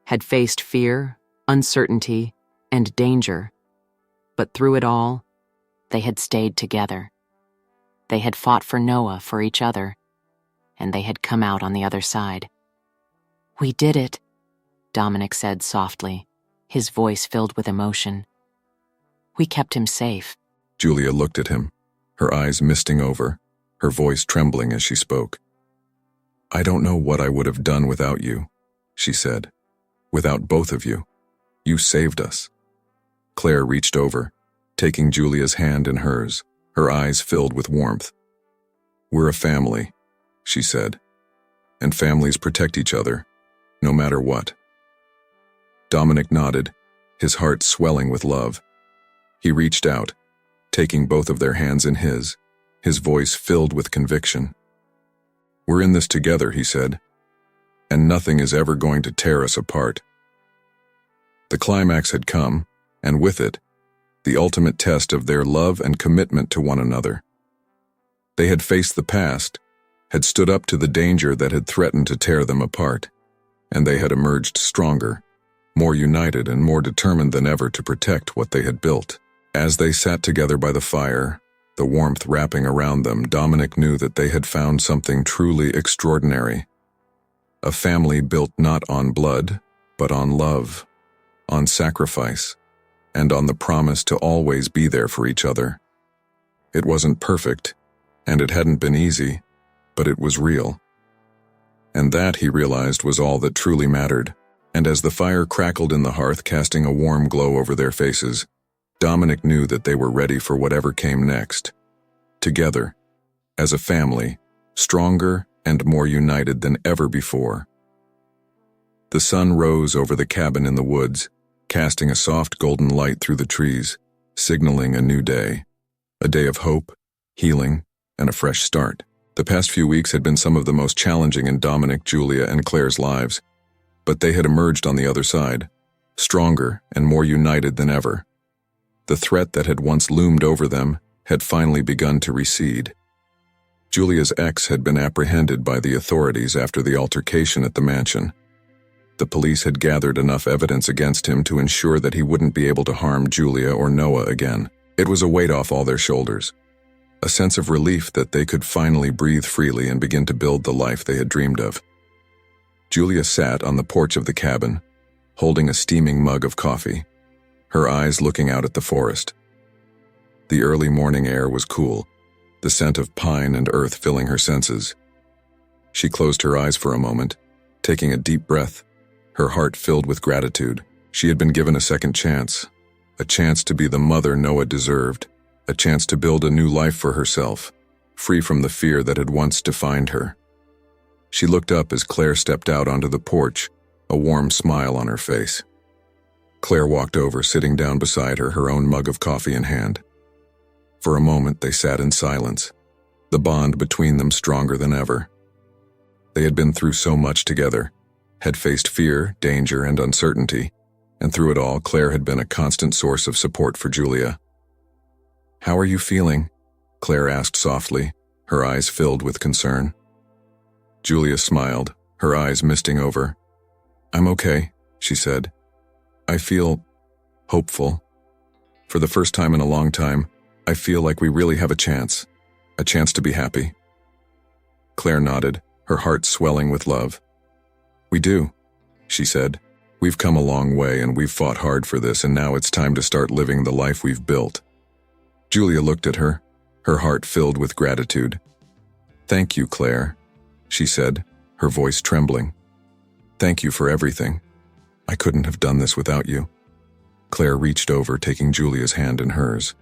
had faced fear, uncertainty, and danger. But through it all, they had stayed together. They had fought for Noah, for each other, and they had come out on the other side. "We did it," Dominic said softly, his voice filled with emotion. "We kept him safe." Julia looked at him, her eyes misting over, her voice trembling as she spoke. "I don't know what I would have done without you," she said. "Without both of you. You saved us." Claire reached over, taking Julia's hand in hers, her eyes filled with warmth. "We're a family," she said, "and families protect each other, no matter what." Dominic nodded, his heart swelling with love. He reached out, taking both of their hands in his voice filled with conviction. "We're in this together," he said, "and nothing is ever going to tear us apart." The climax had come, and with it, the ultimate test of their love and commitment to one another. They had faced the past, had stood up to the danger that had threatened to tear them apart, and they had emerged stronger, more united and more determined than ever to protect what they had built. As they sat together by the fire, the warmth wrapping around them, Dominic knew that they had found something truly extraordinary. A family built not on blood, but on love, on sacrifice, and on the promise to always be there for each other. It wasn't perfect, and it hadn't been easy, but it was real. And that, he realized, was all that truly mattered. And as the fire crackled in the hearth, casting a warm glow over their faces, Dominic knew that they were ready for whatever came next. Together, as a family, stronger and more united than ever before. The sun rose over the cabin in the woods, casting a soft golden light through the trees, signaling a new day. A day of hope, healing, and a fresh start. The past few weeks had been some of the most challenging in Dominic, Julia, and Claire's lives, but they had emerged on the other side, stronger and more united than ever. The threat that had once loomed over them had finally begun to recede. Julia's ex had been apprehended by the authorities after the altercation at the mansion. The police had gathered enough evidence against him to ensure that he wouldn't be able to harm Julia or Noah again. It was a weight off all their shoulders, a sense of relief that they could finally breathe freely and begin to build the life they had dreamed of. Julia sat on the porch of the cabin, holding a steaming mug of coffee, her eyes looking out at the forest. The early morning air was cool, the scent of pine and earth filling her senses. She closed her eyes for a moment, taking a deep breath, her heart filled with gratitude. She had been given a second chance, a chance to be the mother Noah deserved, a chance to build a new life for herself, free from the fear that had once defined her. She looked up as Claire stepped out onto the porch, a warm smile on her face. Claire walked over, sitting down beside her, her own mug of coffee in hand. For a moment they sat in silence, the bond between them stronger than ever. They had been through so much together, had faced fear, danger, and uncertainty, and through it all, Claire had been a constant source of support for Julia. "How are you feeling?" Claire asked softly, her eyes filled with concern. Julia smiled, her eyes misting over. "I'm okay," she said. "I feel hopeful. For the first time in a long time, I feel like we really have a chance to be happy." Claire nodded, her heart swelling with love. "We do," she said. "We've come a long way and we've fought hard for this, and now it's time to start living the life we've built." Julia looked at her, her heart filled with gratitude. "Thank you, Claire," she said, her voice trembling. "Thank you for everything. I couldn't have done this without you." Claire reached over, taking Julia's hand in hers.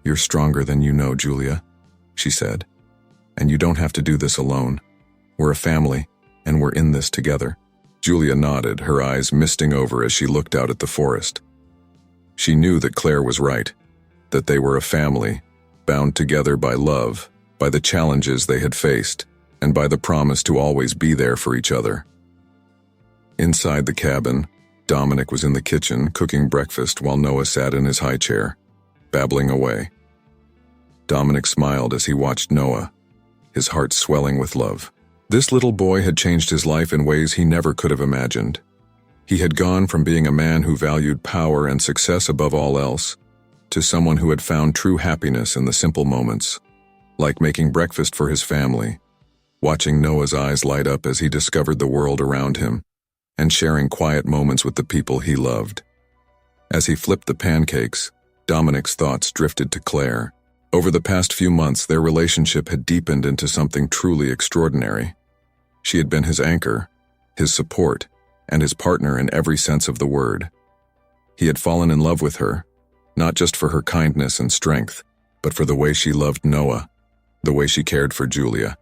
"You're stronger than you know, Julia," she said. "And you don't have to do this alone. We're a family, and we're in this together." Julia nodded, her eyes misting over as she looked out at the forest. She knew that Claire was right, that they were a family, bound together by love, by the challenges they had faced, and by the promise to always be there for each other. Inside the cabin, Dominic was in the kitchen cooking breakfast while Noah sat in his high chair, babbling away. Dominic smiled as he watched Noah, his heart swelling with love. This little boy had changed his life in ways he never could have imagined. He had gone from being a man who valued power and success above all else, to someone who had found true happiness in the simple moments, like making breakfast for his family, watching Noah's eyes light up as he discovered the world around him, and sharing quiet moments with the people he loved. As he flipped the pancakes, Dominic's thoughts drifted to Claire. Over the past few months, their relationship had deepened into something truly extraordinary. She had been his anchor, his support, and his partner in every sense of the word. He had fallen in love with her, not just for her kindness and strength, but for the way she loved Noah, the way she cared for Julia,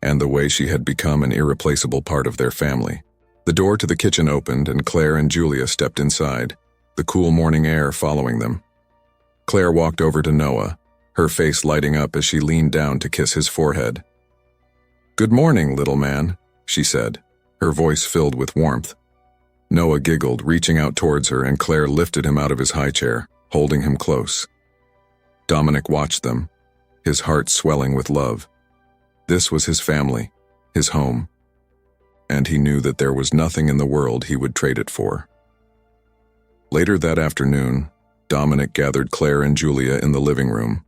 and the way she had become an irreplaceable part of their family. The door to the kitchen opened and Claire and Julia stepped inside, the cool morning air following them. Claire walked over to Noah, her face lighting up as she leaned down to kiss his forehead. "Good morning, little man," she said, her voice filled with warmth. Noah giggled, reaching out towards her, and Claire lifted him out of his high chair, holding him close. Dominic watched them, his heart swelling with love. This was his family, his home, and he knew that there was nothing in the world he would trade it for. Later that afternoon, Dominic gathered Claire and Julia in the living room.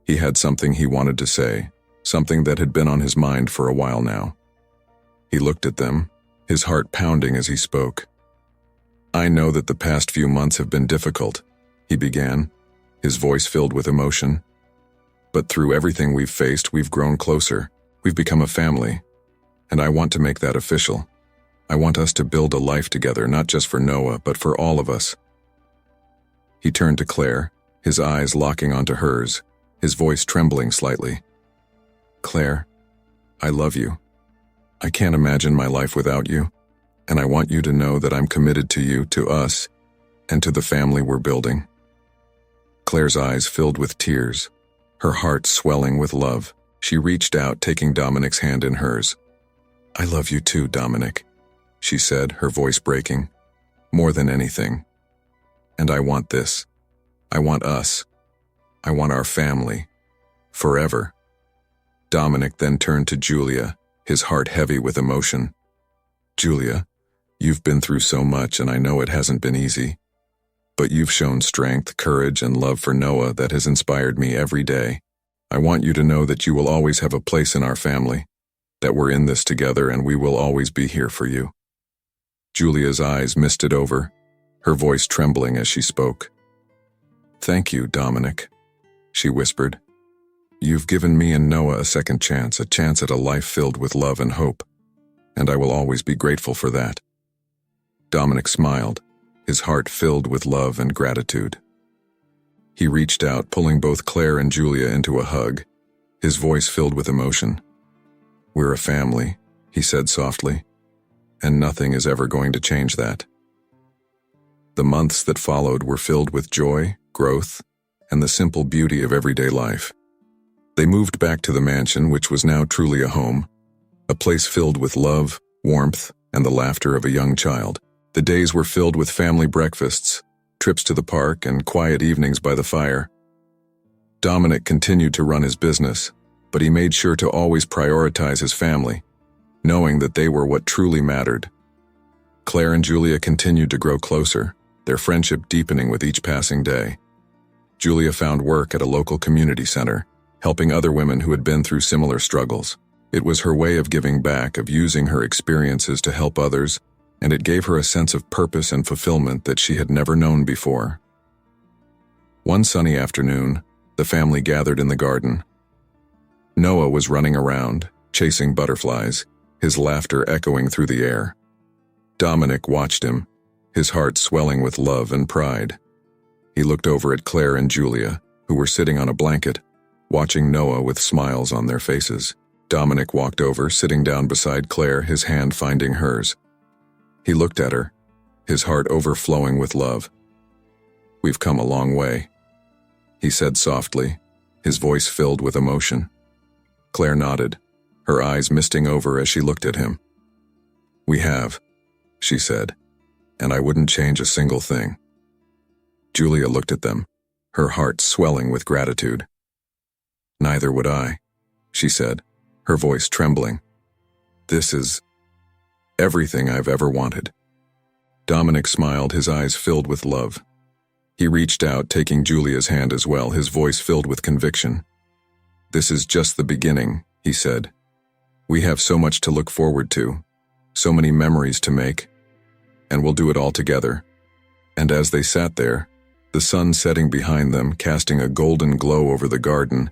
He had something he wanted to say, something that had been on his mind for a while now. He looked at them, his heart pounding as he spoke. "I know that the past few months have been difficult," he began, his voice filled with emotion. "But through everything we've faced, we've grown closer. We've become a family. And I want to make that official. I want us to build a life together, not just for Noah, but for all of us." He turned to Claire, his eyes locking onto hers, his voice trembling slightly. "Claire, I love you. I can't imagine my life without you, and I want you to know that I'm committed to you, to us, and to the family we're building." Claire's eyes filled with tears, her heart swelling with love. She reached out, taking Dominic's hand in hers. "I love you too, Dominic," she said, her voice breaking. "More than anything. And I want this. I want us. I want our family. Forever." Dominic then turned to Julia, his heart heavy with emotion. "Julia, you've been through so much, and I know it hasn't been easy. But you've shown strength, courage, and love for Noah that has inspired me every day. I want you to know that you will always have a place in our family, that we're in this together and we will always be here for you." Julia's eyes misted over, her voice trembling as she spoke. "Thank you, Dominic," she whispered. "You've given me and Noah a second chance, a chance at a life filled with love and hope, and I will always be grateful for that." Dominic smiled, his heart filled with love and gratitude. He reached out, pulling both Claire and Julia into a hug, his voice filled with emotion. "We're a family," he said softly, "and nothing is ever going to change that." The months that followed were filled with joy, growth, and the simple beauty of everyday life. They moved back to the mansion, which was now truly a home, a place filled with love, warmth, and the laughter of a young child. The days were filled with family breakfasts, trips to the park, and quiet evenings by the fire. Dominic continued to run his business, but he made sure to always prioritize his family, knowing that they were what truly mattered. Claire and Julia continued to grow closer, their friendship deepening with each passing day. Julia found work at a local community center, helping other women who had been through similar struggles. It was her way of giving back, of using her experiences to help others, and it gave her a sense of purpose and fulfillment that she had never known before. One sunny afternoon, the family gathered in the garden. Noah was running around, chasing butterflies, his laughter echoing through the air. Dominic watched him, his heart swelling with love and pride. He looked over at Claire and Julia, who were sitting on a blanket, watching Noah with smiles on their faces. Dominic walked over, sitting down beside Claire, his hand finding hers. He looked at her, his heart overflowing with love. "We've come a long way," he said softly, his voice filled with emotion. Claire nodded, her eyes misting over as she looked at him. "We have," she said, "and I wouldn't change a single thing." Julia looked at them, her heart swelling with gratitude. "Neither would I," she said, her voice trembling. "This is everything I've ever wanted." Dominic smiled, his eyes filled with love. He reached out, taking Julia's hand as well, his voice filled with conviction. "This is just the beginning," he said. "We have so much to look forward to, so many memories to make, and we'll do it all together." And as they sat there, the sun setting behind them, casting a golden glow over the garden,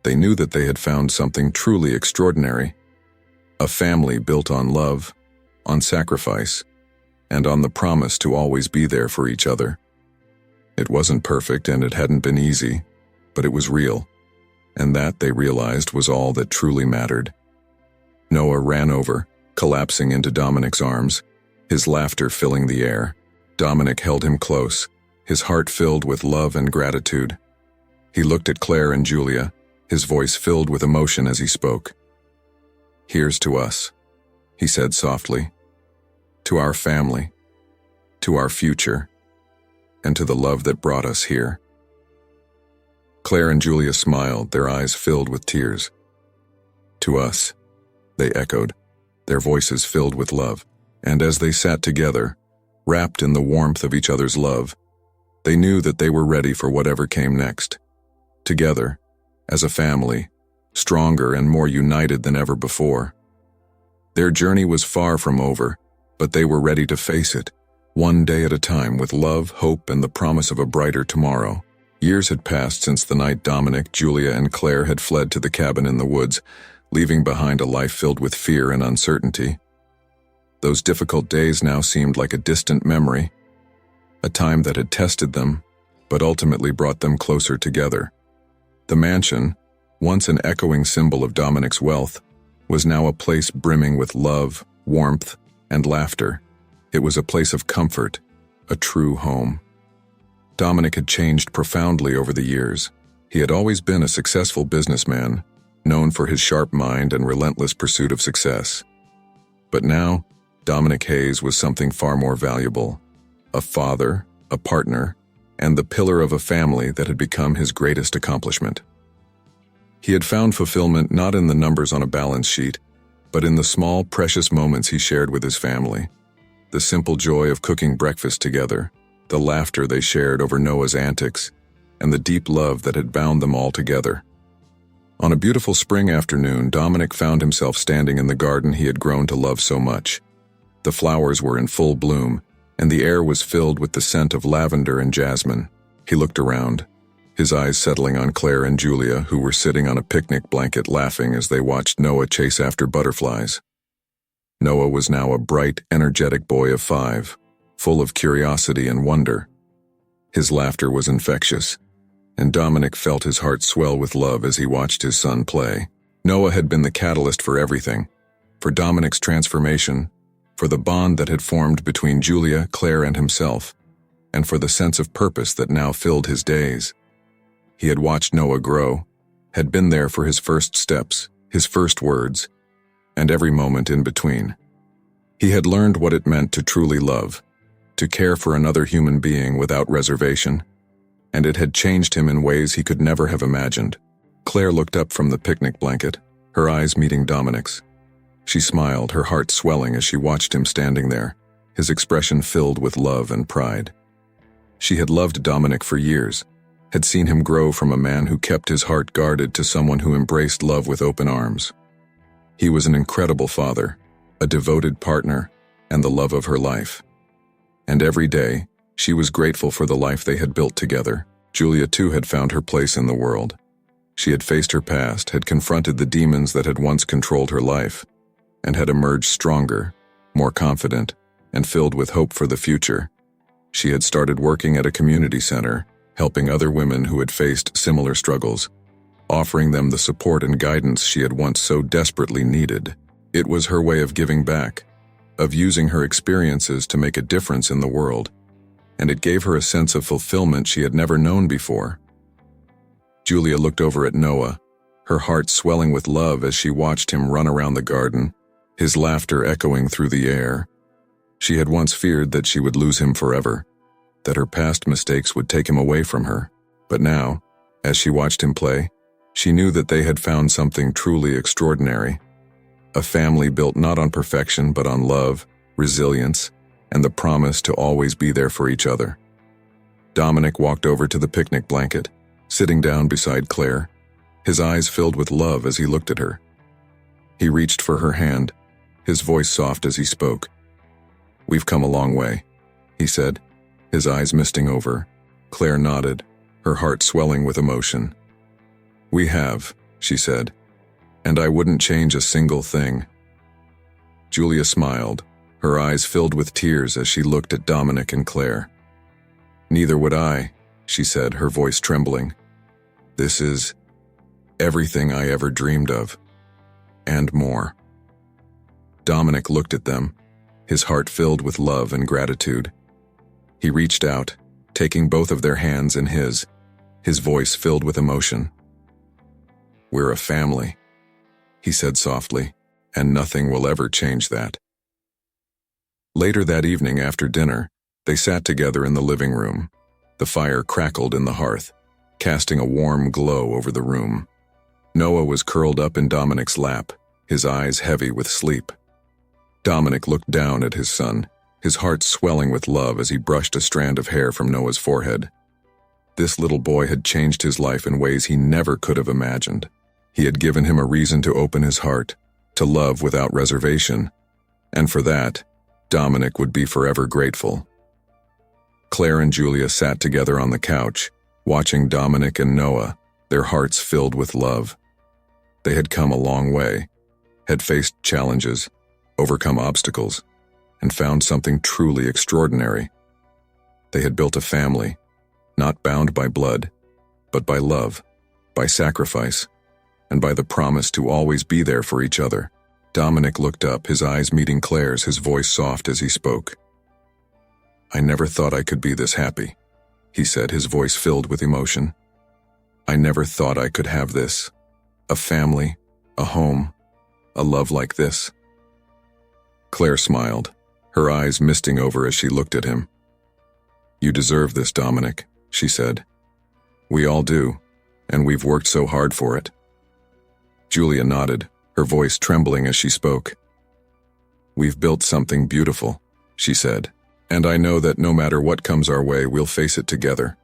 they knew that they had found something truly extraordinary. A family built on love, on sacrifice, and on the promise to always be there for each other. It wasn't perfect and it hadn't been easy, but it was real, and that, they realized, was all that truly mattered. Noah ran over, collapsing into Dominic's arms, his laughter filling the air. Dominic held him close, his heart filled with love and gratitude. He looked at Claire and Julia, his voice filled with emotion as he spoke. "Here's to us," he said softly, "to our family, to our future, and to the love that brought us here." Claire and Julia smiled, their eyes filled with tears. "To us," they echoed, their voices filled with love. And as they sat together, wrapped in the warmth of each other's love, they knew that they were ready for whatever came next. Together, as a family, stronger and more united than ever before. Their journey was far from over, but they were ready to face it, one day at a time, with love, hope, and the promise of a brighter tomorrow. Years had passed since the night Dominic, Julia, and Claire had fled to the cabin in the woods, leaving behind a life filled with fear and uncertainty. Those difficult days now seemed like a distant memory, a time that had tested them, but ultimately brought them closer together. The mansion, once an echoing symbol of Dominic's wealth, was now a place brimming with love, warmth, and laughter. It was a place of comfort, a true home. Dominic had changed profoundly over the years. He had always been a successful businessman, known for his sharp mind and relentless pursuit of success. But now, Dominic Hayes was something far more valuable: a father, a partner, and the pillar of a family that had become his greatest accomplishment. He had found fulfillment not in the numbers on a balance sheet, but in the small, precious moments he shared with his family. The simple joy of cooking breakfast together, the laughter they shared over Noah's antics, and the deep love that had bound them all together. On a beautiful spring afternoon, Dominic found himself standing in the garden he had grown to love so much. The flowers were in full bloom, and the air was filled with the scent of lavender and jasmine. He looked around, his eyes settling on Claire and Julia, who were sitting on a picnic blanket laughing as they watched Noah chase after butterflies. Noah was now a bright, energetic boy of 5, full of curiosity and wonder. His laughter was infectious, and Dominic felt his heart swell with love as he watched his son play. Noah had been the catalyst for everything, for Dominic's transformation, for the bond that had formed between Julia, Claire, and himself, and for the sense of purpose that now filled his days. He had watched Noah grow, had been there for his first steps, his first words, and every moment in between. He had learned what it meant to truly love, to care for another human being without reservation, and it had changed him in ways he could never have imagined. Claire looked up from the picnic blanket, her eyes meeting Dominic's. She smiled, her heart swelling as she watched him standing there, his expression filled with love and pride. She had loved Dominic for years, had seen him grow from a man who kept his heart guarded to someone who embraced love with open arms. He was an incredible father, a devoted partner, and the love of her life. And every day, she was grateful for the life they had built together. Julia too had found her place in the world. She had faced her past, had confronted the demons that had once controlled her life, and had emerged stronger, more confident, and filled with hope for the future. She had started working at a community center, helping other women who had faced similar struggles, offering them the support and guidance she had once so desperately needed. It was her way of giving back, of using her experiences to make a difference in the world, and it gave her a sense of fulfillment she had never known before. Julia looked over at Noah, her heart swelling with love as she watched him run around the garden, his laughter echoing through the air. She had once feared that she would lose him forever, that her past mistakes would take him away from her, but now, as she watched him play, she knew that they had found something truly extraordinary. A family built not on perfection but on love, resilience, and the promise to always be there for each other. Dominic walked over to the picnic blanket, sitting down beside Claire, his eyes filled with love as he looked at her. He reached for her hand, his voice soft as he spoke. "We've come a long way," he said, his eyes misting over. Claire nodded, her heart swelling with emotion. "We have," she said, "and I wouldn't change a single thing." Julia smiled, her eyes filled with tears as she looked at Dominic and Claire. "Neither would I," she said, her voice trembling. "This is everything I ever dreamed of, and more." Dominic looked at them, his heart filled with love and gratitude. He reached out, taking both of their hands in his voice filled with emotion. "We're a family," he said softly, "and nothing will ever change that." Later that evening after dinner, they sat together in the living room. The fire crackled in the hearth, casting a warm glow over the room. Noah was curled up in Dominic's lap, his eyes heavy with sleep. Dominic looked down at his son, his heart swelling with love as he brushed a strand of hair from Noah's forehead. This little boy had changed his life in ways he never could have imagined. He had given him a reason to open his heart, to love without reservation, and for that, Dominic would be forever grateful. Claire and Julia sat together on the couch, watching Dominic and Noah, their hearts filled with love. They had come a long way, had faced challenges, overcome obstacles, and found something truly extraordinary. They had built a family, not bound by blood, but by love, by sacrifice, and by the promise to always be there for each other. Dominic looked up, his eyes meeting Claire's, his voice soft as he spoke. "I never thought I could be this happy," he said, his voice filled with emotion. "I never thought I could have this. A family, a home, a love like this." Claire smiled, her eyes misting over as she looked at him. "You deserve this, Dominic," she said. "We all do, and we've worked so hard for it." Julia nodded, her voice trembling as she spoke. "We've built something beautiful," she said, "and I know that no matter what comes our way, we'll face it together."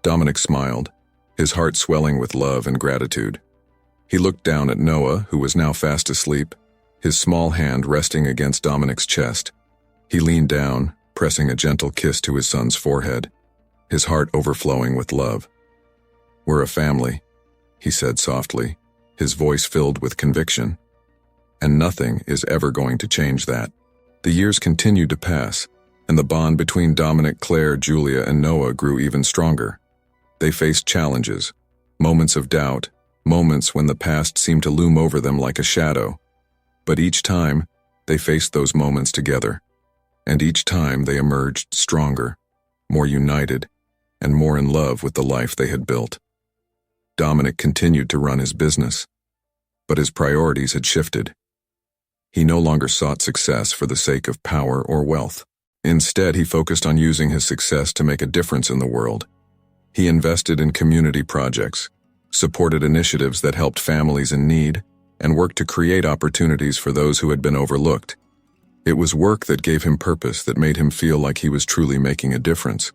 Dominic smiled, his heart swelling with love and gratitude. He looked down at Noah, who was now fast asleep, his small hand resting against Dominic's chest. He leaned down, pressing a gentle kiss to his son's forehead, his heart overflowing with love. "We're a family," he said softly, his voice filled with conviction. "And nothing is ever going to change that." The years continued to pass, and the bond between Dominic, Claire, Julia, and Noah grew even stronger. They faced challenges, moments of doubt, moments when the past seemed to loom over them like a shadow. But each time, they faced those moments together, and each time they emerged stronger, more united, and more in love with the life they had built. Dominic continued to run his business, but his priorities had shifted. He no longer sought success for the sake of power or wealth. Instead, he focused on using his success to make a difference in the world. He invested in community projects, supported initiatives that helped families in need, and worked to create opportunities for those who had been overlooked. It was work that gave him purpose, that made him feel like he was truly making a difference.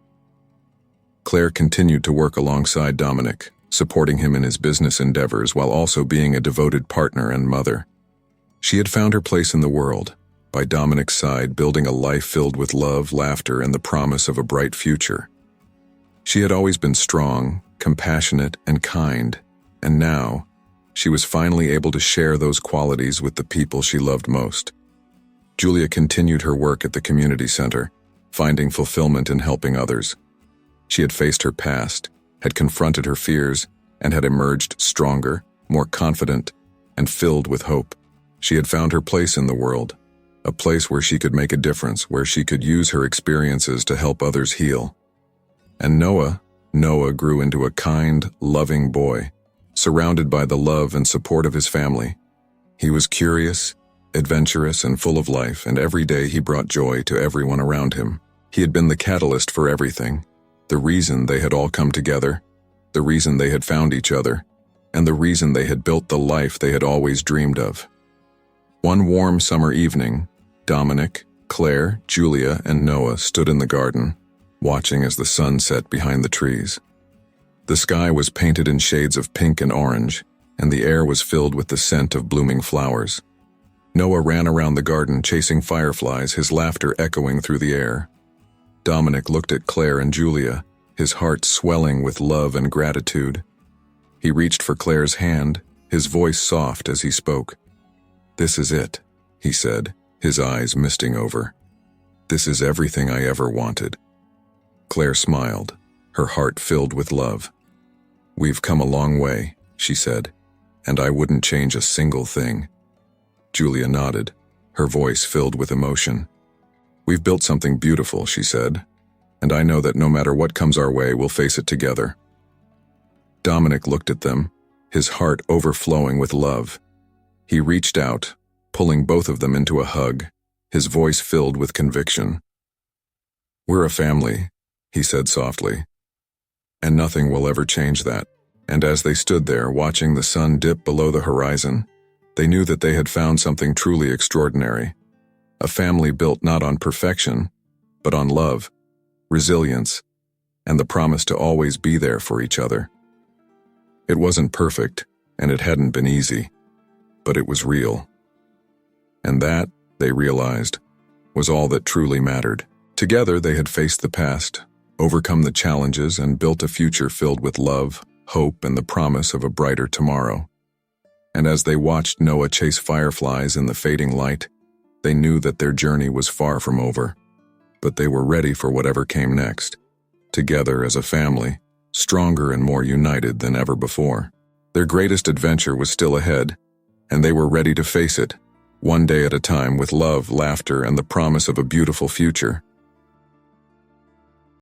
Claire continued to work alongside Dominic, supporting him in his business endeavors while also being a devoted partner and mother. She had found her place in the world, by Dominic's side, building a life filled with love, laughter, and the promise of a bright future. She had always been strong, compassionate, and kind, and now, she was finally able to share those qualities with the people she loved most. Julia continued her work at the community center, finding fulfillment in helping others. She had faced her past, had confronted her fears, and had emerged stronger, more confident, and filled with hope. She had found her place in the world, a place where she could make a difference, where she could use her experiences to help others heal. And Noah grew into a kind, loving boy, surrounded by the love and support of his family. He was curious, adventurous, and full of life, and every day he brought joy to everyone around him. He had been the catalyst for everything, the reason they had all come together, the reason they had found each other, and the reason they had built the life they had always dreamed of. One warm summer evening, Dominic, Claire, Julia, and Noah stood in the garden, watching as the sun set behind the trees. The sky was painted in shades of pink and orange, and the air was filled with the scent of blooming flowers. Noah ran around the garden chasing fireflies, his laughter echoing through the air. Dominic looked at Claire and Julia, his heart swelling with love and gratitude. He reached for Claire's hand, his voice soft as he spoke. "This is it," he said, his eyes misting over. "This is everything I ever wanted." Claire smiled, her heart filled with love. "We've come a long way," she said, "and I wouldn't change a single thing." Julia nodded, her voice filled with emotion. "We've built something beautiful," she said, "and I know that no matter what comes our way, we'll face it together." Dominic looked at them, his heart overflowing with love. He reached out, pulling both of them into a hug, his voice filled with conviction. "We're a family," he said softly, "and nothing will ever change that." And as they stood there, watching the sun dip below the horizon, they knew that they had found something truly extraordinary. A family built not on perfection, but on love, resilience, and the promise to always be there for each other. It wasn't perfect, and it hadn't been easy, but it was real. And that, they realized, was all that truly mattered. Together they had faced the past, overcome the challenges, and built a future filled with love, hope, and the promise of a brighter tomorrow. And as they watched Noah chase fireflies in the fading light, they knew that their journey was far from over. But they were ready for whatever came next, together as a family, stronger and more united than ever before. Their greatest adventure was still ahead, and they were ready to face it, one day at a time, with love, laughter, and the promise of a beautiful future.